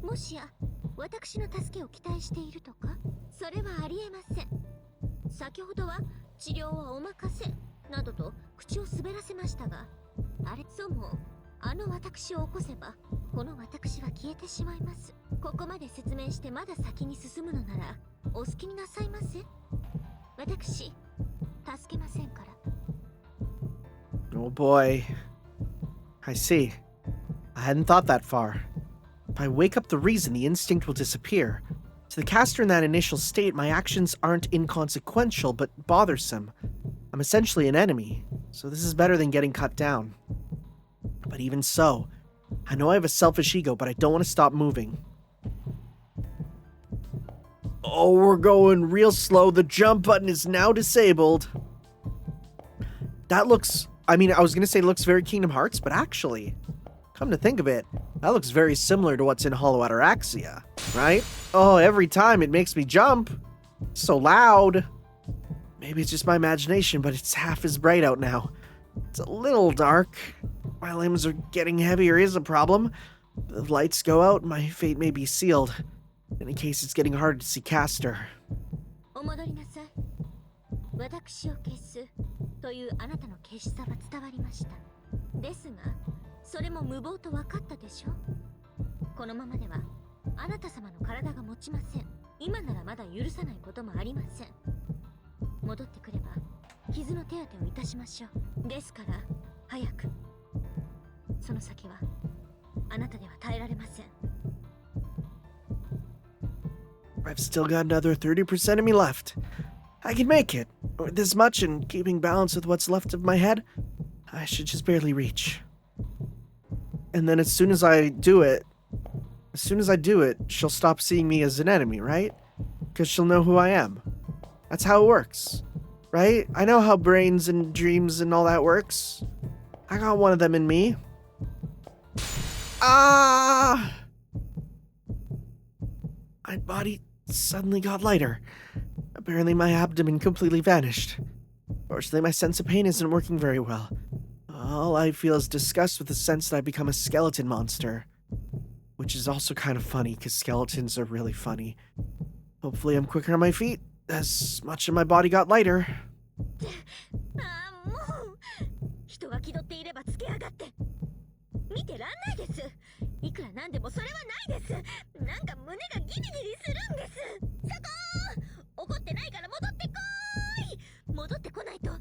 もしや私の助けを期待しているとか？それはありえません。先ほどは治療はお任せなどと口を滑らせましたが、あれそうもあの私を起こせばこの私は消えてしまいます。ここまで説明してまだ先に進むのならお好きになさいませ。私助けませんから。Oh boy. I see. I hadn't thought that far. If I wake up the reason, the instinct will disappear. To the caster in that initial state, my actions aren't inconsequential, but bothersome. I'm essentially an enemy, so this is better than getting cut down. But even so, I know I have a selfish ego, but I don't want to stop moving. Oh, we're going real slow. The jump button is now disabled. That looks... I mean, I was going to say it looks very Kingdom Hearts, but actually, come to think of it, that looks very similar to what's in Hollow Ataraxia, right? Oh, every time it makes me jump. So loud. Maybe it's just my imagination, but it's half as bright out now. It's a little dark. My limbs are getting heavier is a problem. If the lights go out, my fate may be sealed. In any case, it's getting harder to see Castor. お戻りなさい。私を消すというあなたの消しさは伝わりました。ですが、それも無謀と分かったでしょ。このままではあなた様の体が持ちません。今ならまだ許さないこともありません。戻ってくれば傷の手当てをいたしましょう。ですから早く。その先はあなたでは耐えられません。I've still got another 30% of me left. I can make it. With this much and keeping balance with what's left of my head, I should just barely reach. And then as soon as I do it, she'll stop seeing me as an enemy, right? Because she'll know who I am. That's how it works, right? I know how brains and dreams and all that works. I got one of them in me. Ah! My body suddenly got lighter. Apparently my abdomen completely vanished. Fortunately, my sense of pain isn't working very well. All I feel is disgust with the sense that I've become a skeleton monster. Which is also kind of funny, because skeletons are really funny. Hopefully I'm quicker on my feet, as much of my body got lighter. ああ、もう人は気取っていればつけ上がって見てらんないです。いくらなんでもそれはないです。なんか胸がギリギリするんです。そこ怒ってないから戻ってこーい。戻ってこないともっ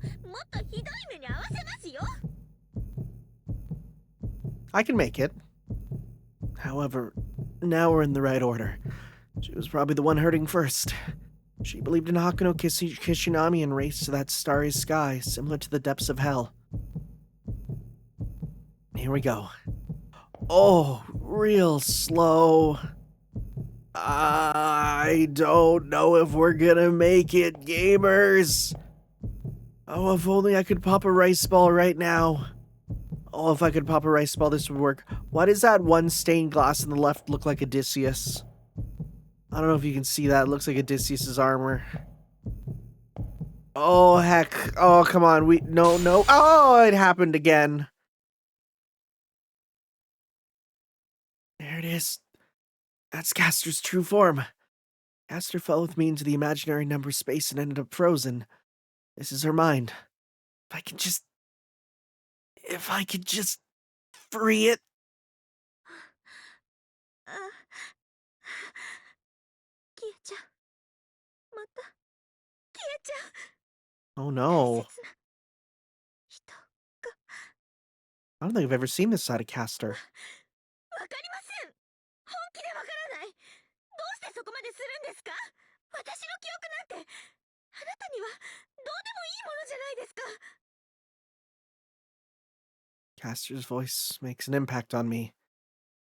とひどい目に遭わせますよ。 I can make it. However, now we're in the right order. She was probably the one hurting first. She believed in Hakuno Kishinami and raced to that starry sky, similar to the depths of hell. Here we go. Oh, real slow. I don't know if we're gonna make it, gamers. Oh, if only I could pop a rice ball right now. Oh, if I could pop a rice ball, this would work. Why does that one stained glass on the left look like Odysseus? I don't know if you can see that. It looks like Odysseus's armor. Oh, heck. Oh, come on. No. Oh, it happened again. There it is. That's Castor's true form. Castor fell with me into the imaginary number space and ended up frozen. This is her mind. If I could just free it. 消えちゃう。また消えちゃう。 Oh 大 no. 切な人が I don't think I've ever seen this side of Castor. わかりません。本気でわからない。どうしてそこまでするんですか？私の記憶なんてあなたにはどうでもいいものじゃないですか。 Castor's voice makes an impact on me.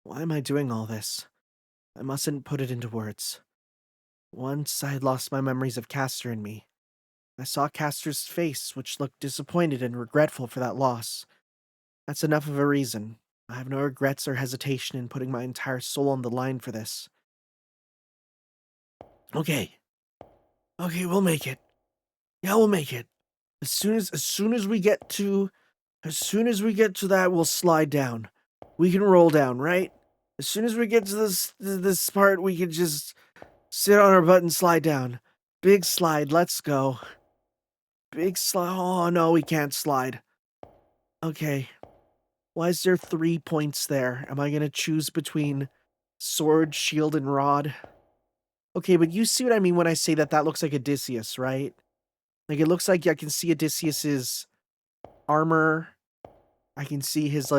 Why am I doing all this? I mustn't put it into words. Once I had lost my memories of Castor in me. I saw Castor's face, which looked disappointed and regretful for that loss. That's enough of a reason. I have no regrets or hesitation in putting my entire soul on the line for this. Okay, we'll make it. Yeah, we'll make it. As soon as we get to that, we'll slide down. We can roll down, right? As soon as we get to this part, we can just sit on our butt and slide down. Big slide, let's go. Big slide. Oh no, we can't slide. Okay. Why is there 3 points there? Am I gonna choose between sword, shield, and rod? Okay, but you see what I mean when I say that looks like Odysseus, right? Like, it looks like I can see Odysseus's armor. I can see his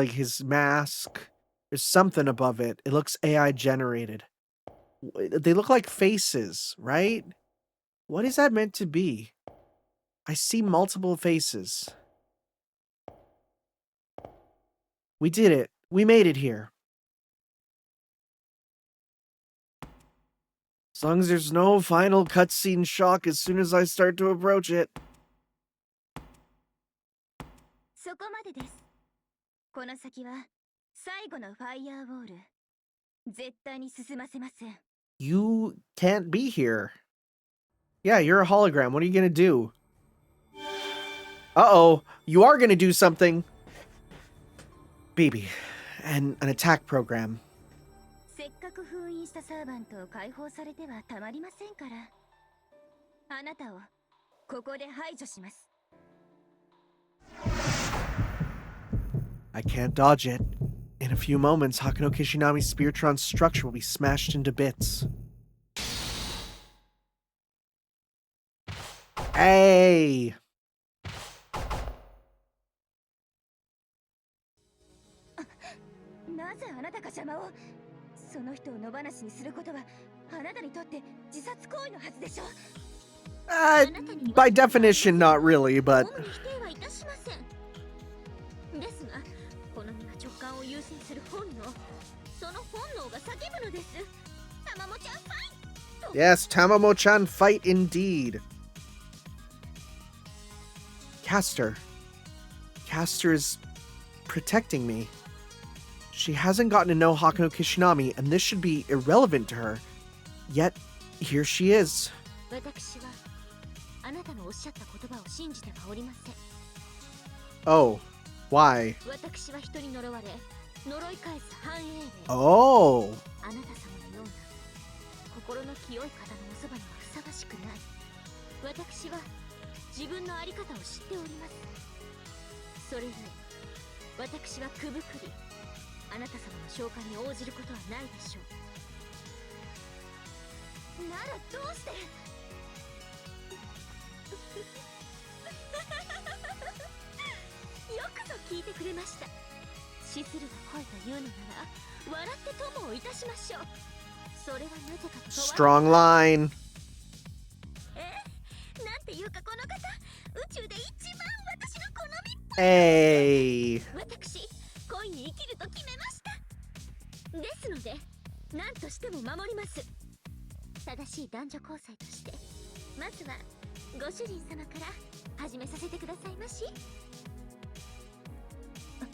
mask. There's something above it. It looks AI generated. They look like faces, right? What is that meant to be? I see multiple faces. We did it. We made it here. As long as there's no final cutscene shock as soon as I start to approach it. そこまでです。この先は最後のファイヤーウォール。絶対に進ませません。 You can't be here. Yeah, you're a hologram. What are you gonna do? Uh-oh. You are gonna do something. Baby. And an attack program. せっかく封印したサーバントを解放されてはたまりませんから。あなたをここで排除します。 I can't dodge it. In a few moments, Hakuno Kishinami's Speartron structure will be smashed into bits. Hey! なぜあなたが邪魔を？その人を野放しにすることはあなたにとって自殺行為のはずでしょ。 By definition, not really, but... 主に否定はいたしません。ですが、この身が直感を優先する本能、その本能が叫ぶのです。タマモちゃんファイト! Yes, Tamamo-chan, fight indeed. Castor. Castor is protecting me. She hasn't gotten to know Hakuno Kishinami, and this should be irrelevant to her. Yet, here she is. 私はあなたのおっしゃった言葉を信じてはおりません。 Oh, why? 私は人に呪われ呪い返す繁栄霊。 Oh. あなた様のような心の清い方のおそばにはふさわしくない。私は自分の在り方を知っております。それゆえ私はくぶくりあなた様の召喚に応じることはないでしょう。ならどうして。よくぞ聞いてくれました。シスルが声というのなら笑って友をいたしましょう。それはなぜかと。 Strong line. なんていうかこの方、宇宙で一番私の好みっぽい。 Hey. 私、恋に生きると決めました。ですので、何としても守ります。正しい男女交際として、まずはご主人様から始めさせてくださいまし。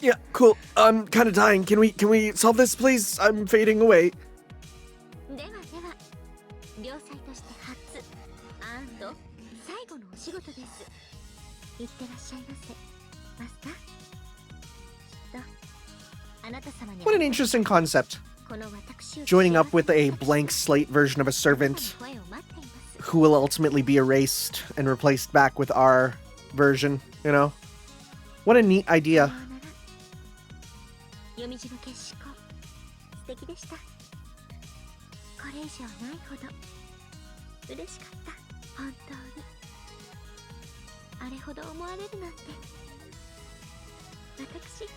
Yeah, cool. I'm kind of dying. Can we solve this, please? I'm fading away. ではでは、良妻として初最後のお仕事です。いってらっしゃいませ、マスター。きっとあなた様に What an interesting concept. この私を Joining up with a blank slate version of a servant 声を待っています。 who will ultimately be erased and replaced back with our version, you know? What a neat idea. 読み字の結晶、素敵でした。これ以上ないほど嬉しかった。本当にあれほど思われるなんて。私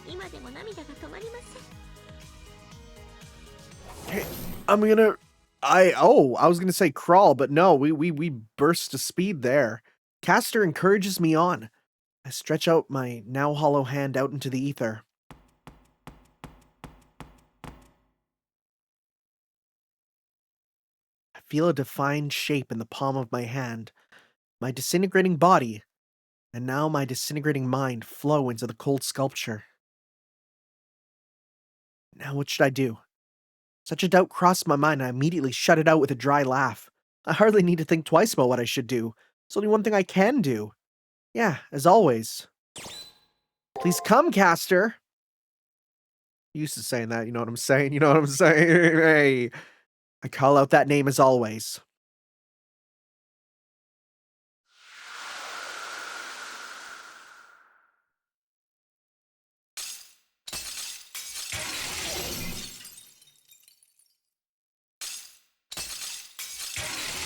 今でも涙が止まりません。 Okay, I was gonna say crawl, but no, we burst to speed there. Caster encourages me on. I stretch out my now hollow hand out into the ether. I feel a defined shape in the palm of my hand. My disintegrating body, and now my disintegrating mind flow into the cold sculpture. Now what should I do? Such a doubt crossed my mind, I immediately shut it out with a dry laugh. I hardly need to think twice about what I should do. There's only one thing I can do. Yeah, as always. Please come, Caster! Used to saying that, you know what I'm saying? You know what I'm saying? Hey! I call out that name as always.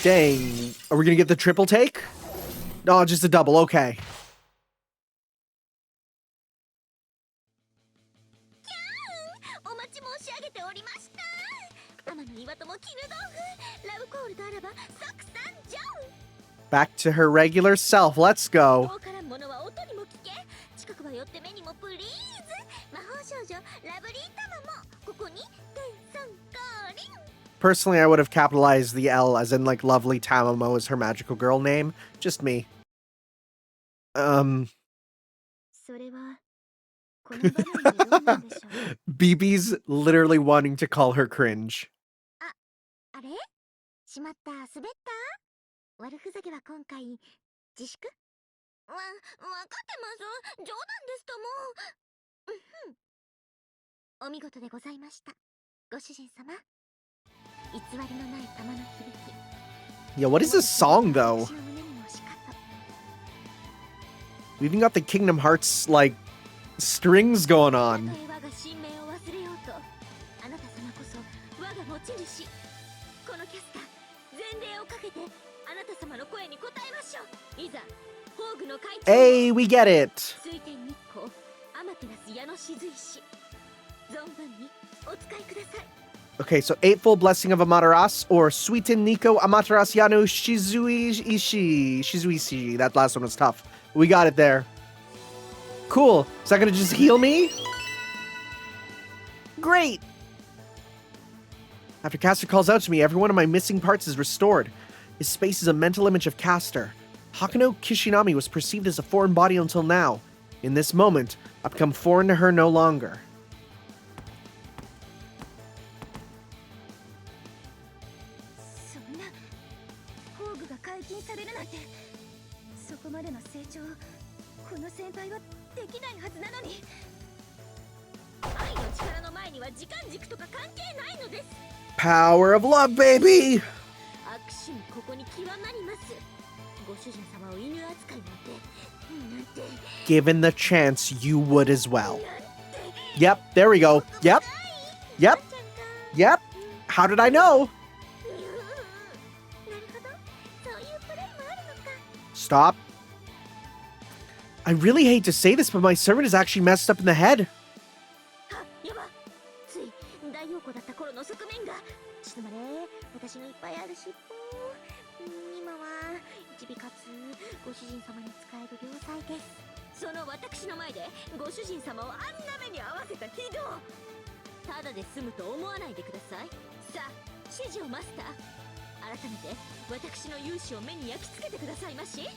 Dang. Are we gonna get the triple take? No, just a double, okay. お待ち申し上げておりました。天の岩とも絹豆腐、ラブコールとあらば即参上。 Back to her regular self, let's go. 遠からんものは音にも聞け。近くは寄って目にもプリーズ。魔法少女ラブリータマもここに天孫降臨。 Personally, I would have capitalized the L as in, like, lovely Tamamo is her magical girl name. Just me. それはこの場面でどうなんでしょう。 BB's literally wanting to call her cringe. あれしまった、滑った。悪ふざけは今回自粛。わかってます。冗談ですとも。うんふん。お見事でございました。ご主人様。偽りのない玉の響き。 Yeah, what is this song, though? 私の胸にもしかと。 We even got the Kingdom Hearts, like, strings going た on. とえ我が神明を忘れようと、あなた様こそ我が持ち主。このキャスター、前例をかけてあなた様の声に応えましょう。いざ、宝具の会長。 Hey, we get it! 水天日光、アマテラス矢の雫石。存分にお使いください。 Okay, so Eightfold Blessing of Amaterasu, or Suiten Nico Amaterasu Yano Shizuishi. That last one was tough. We got it there. Cool. Is that gonna just heal me? Great! After Caster calls out to me, every one of my missing parts is restored. His space is a mental image of Caster. Hakano Kishinami was perceived as a foreign body until now. In this moment, I've become foreign to her no longer. そんな宝具が解禁さできないはずなのに。愛の力の前には時間軸とか関係ないのです。 Power of love, baby! 悪趣味ここに極まります。ご主人様を犬扱いなんて。 Given the chance, you would as well. Yep, there we go. Yep. Yep. Yep. How did I know? Stop. I really hate to say this, but my servant is actually messed up in the head. やば、つい大陽子だった頃の側面が。ちょっと待れ、私のいっぱいある尻尾。今は一尾かつご主人様に使える良妻です。その私の前でご主人様をあんな目に合わせた非道。ただで済むと思わないでください。さあ、指示をマスター。改めて私の勇姿を目に焼き付けてくださいまし。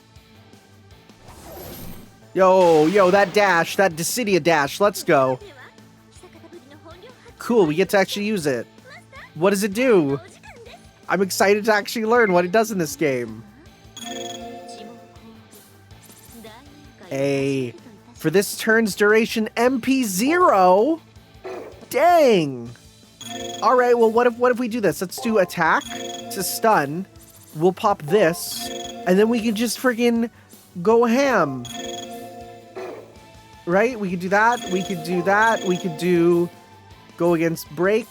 Yo, that dash, that Dissidia dash, let's go. Cool, we get to actually use it. What does it do? I'm excited to actually learn what it does in this game. Hey, for this turn's duration, MP0? Dang. All right, well, what if we do this? Let's do attack to stun. We'll pop this, and then we can just friggin' go ham. Right? We could do that. We could do that. We could do go against break.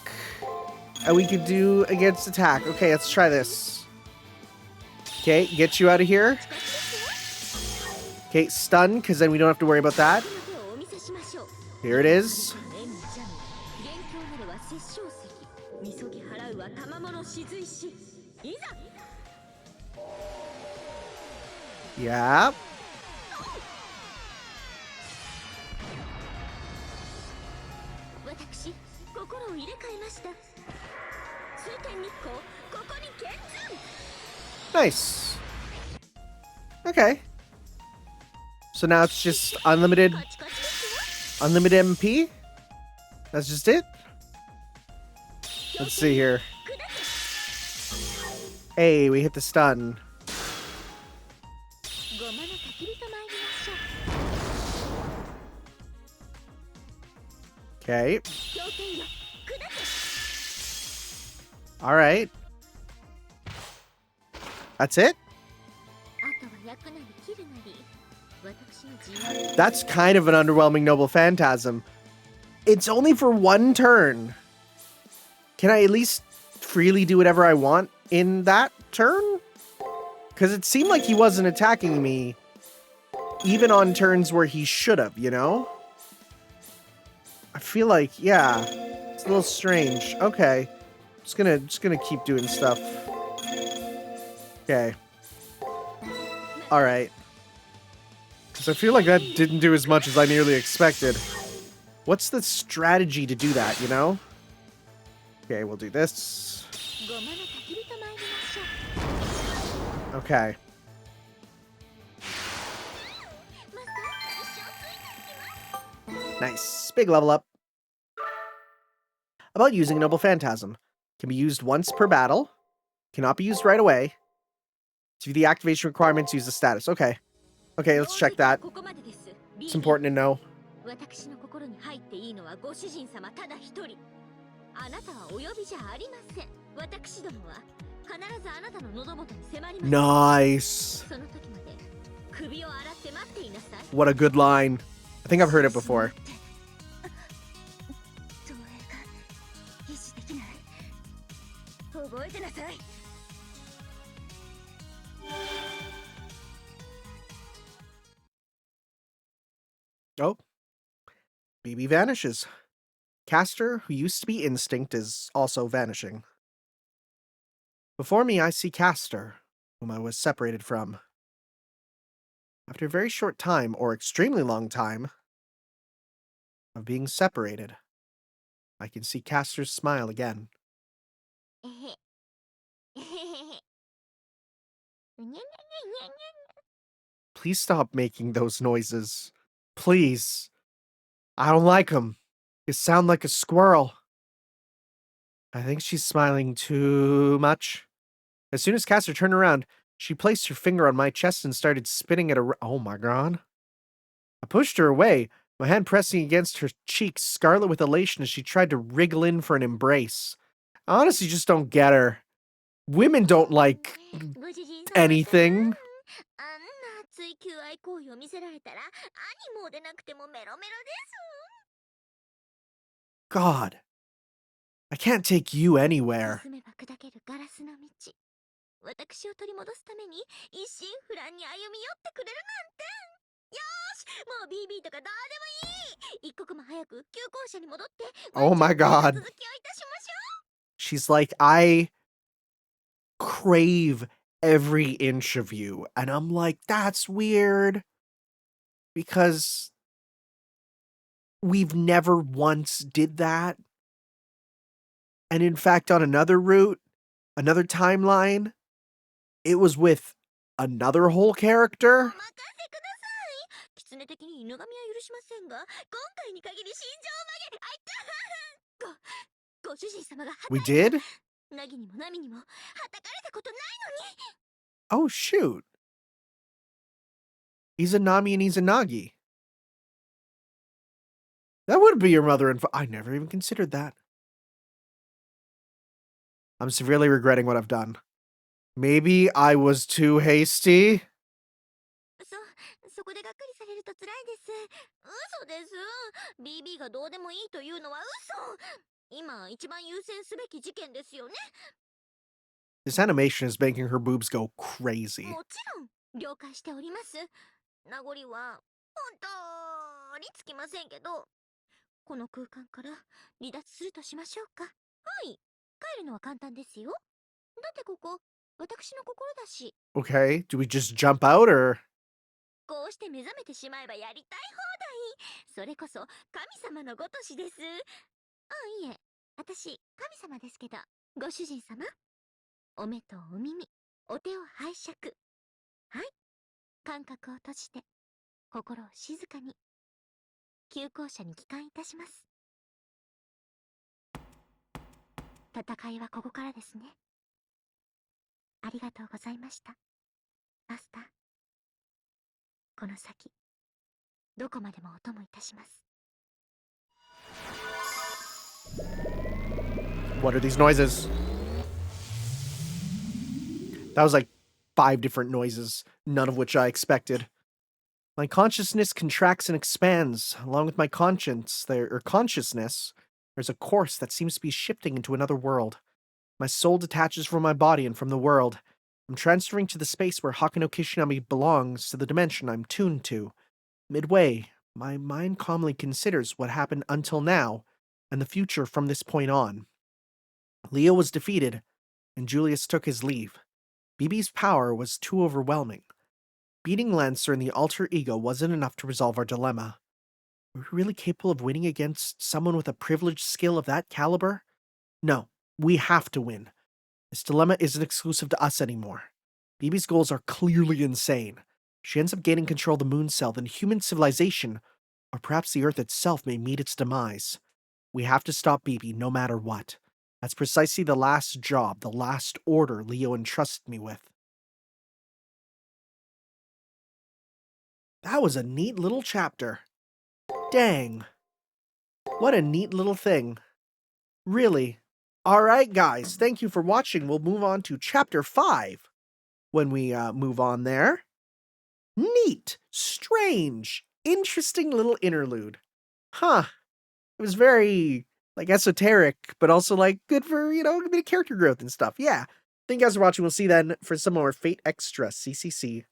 And we could do against attack. Okay, let's try this. Okay, get you out of here. Okay, stun, because then we don't have to worry about that. Here it is. Yeah. Nice. Okay. So now it's just unlimited MP? That's just it? Let's see here. Hey, we hit the stun. Okay. All right. That's it? That's kind of an underwhelming Noble Phantasm. It's only for one turn. Can I at least freely do whatever I want in that turn? Because it seemed like he wasn't attacking me even on turns where he should have, you know? I feel like, yeah, it's a little strange. Okay. Just gonna keep doing stuff. Okay. Alright. Because I feel like that didn't do as much as I nearly expected. What's the strategy to do that, you know? Okay, we'll do this. Okay. Nice. Big level up. About using a Noble Phantasm. Can be used once per battle. Cannot be used right away. To view the activation requirements, use the status. Okay. Okay, let's check that. It's important to know. Nice. What a good line. I think I've heard it before. Oh. BB vanishes. Caster, who used to be Instinct, is also vanishing. Before me, I see Caster, whom I was separated from. After a very short time, or extremely long time, of being separated, I can see Caster's smile again. Please stop making those noises. Please. I don't like them. You sound like a squirrel. I think she's smiling too much. As soon as Caster turned around, she placed her finger on my chest and started spinning it around. Oh my god. I pushed her away, my hand pressing against her cheek, scarlet with elation as she tried to wriggle in for an embrace. I honestly just don't get her. Women don't like ご主人様さん anything. あんな熱い求愛行為を見せられたら兄も出なくてもメロメロです God. I can't take you anywhere. 進めば砕けるガラスの道私を取り戻すために一心不乱に歩み寄ってくれるなんてよーしもう BB とかどうでもいい一刻も早く旧校舎に戻って Oh my God. 続きをいたしましょ She's like, I crave every inch of you. And I'm like, that's weird. Because we've never once did that. And in fact, on another route, another timeline, it was with another whole う character. お任せください狐的に犬神は許しませんが今回に限り心情を曲げご主人様が We did? なぎにもなみにもはたかれたことないのに Oh, shoot. He's a Nami and he's a Nagi. That would be your mother and I never even considered that. I'm severely regretting what I've done. Maybe I was too hasty? そこでがっかりされると辛いです嘘です BB がどうでもいいというのは嘘今一番優先すべき事件ですよね This animation is making her boobs go crazy. もちろん了解しております名残は本当につきませんけどこの空間から離脱するとしましょうかはい帰るのは簡単ですよだってここ私の心だし Okay, do we just jump out or? こうして目覚めてしまえばやりたい放題それこそ神様のごとしですあいえ私神様ですけどご主人様お目とお耳お手を拝借はい感覚を閉じて心を静かに旧校舎に帰還いたします戦いはここからですねありがとうございましたマスターこの先どこまでもお供いたします What are these noises? That was like 5 different noises, none of which I expected. My consciousness contracts and expands. Along with my conscience, consciousness, there's a course that seems to be shifting into another world. My soul detaches from my body and from the world. I'm transferring to the space where Hakano Kishinami belongs to the dimension I'm tuned to. Midway, my mind calmly considers what happened until now and the future from this point on. Leo was defeated, and Julius took his leave. BB's power was too overwhelming. Beating Lancer and the alter ego wasn't enough to resolve our dilemma. Were we really capable of winning against someone with a privileged skill of that caliber? No, we have to win. This dilemma isn't exclusive to us anymore. BB's goals are clearly insane. If she ends up gaining control of the moon cell, then human civilization, or perhaps the Earth itself, may meet its demise. We have to stop BB no matter what. That's precisely the last job, the last order Leo entrusted me with. That was a neat little chapter. Dang. What a neat little thing. Really. Alright, guys, thank you for watching. We'll move on to Chapter 5 when we move on there. Neat, strange, interesting little interlude. Huh. It was very, like, esoteric, but also, like, good for, a bit of character growth and stuff. Yeah. Thank you guys for watching. We'll see you then for some more Fate Extra CCC.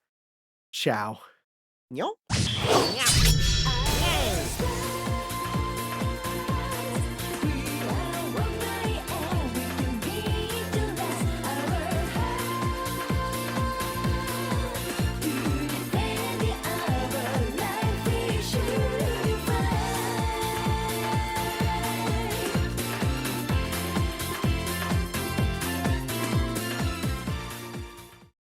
Ciao. Yo.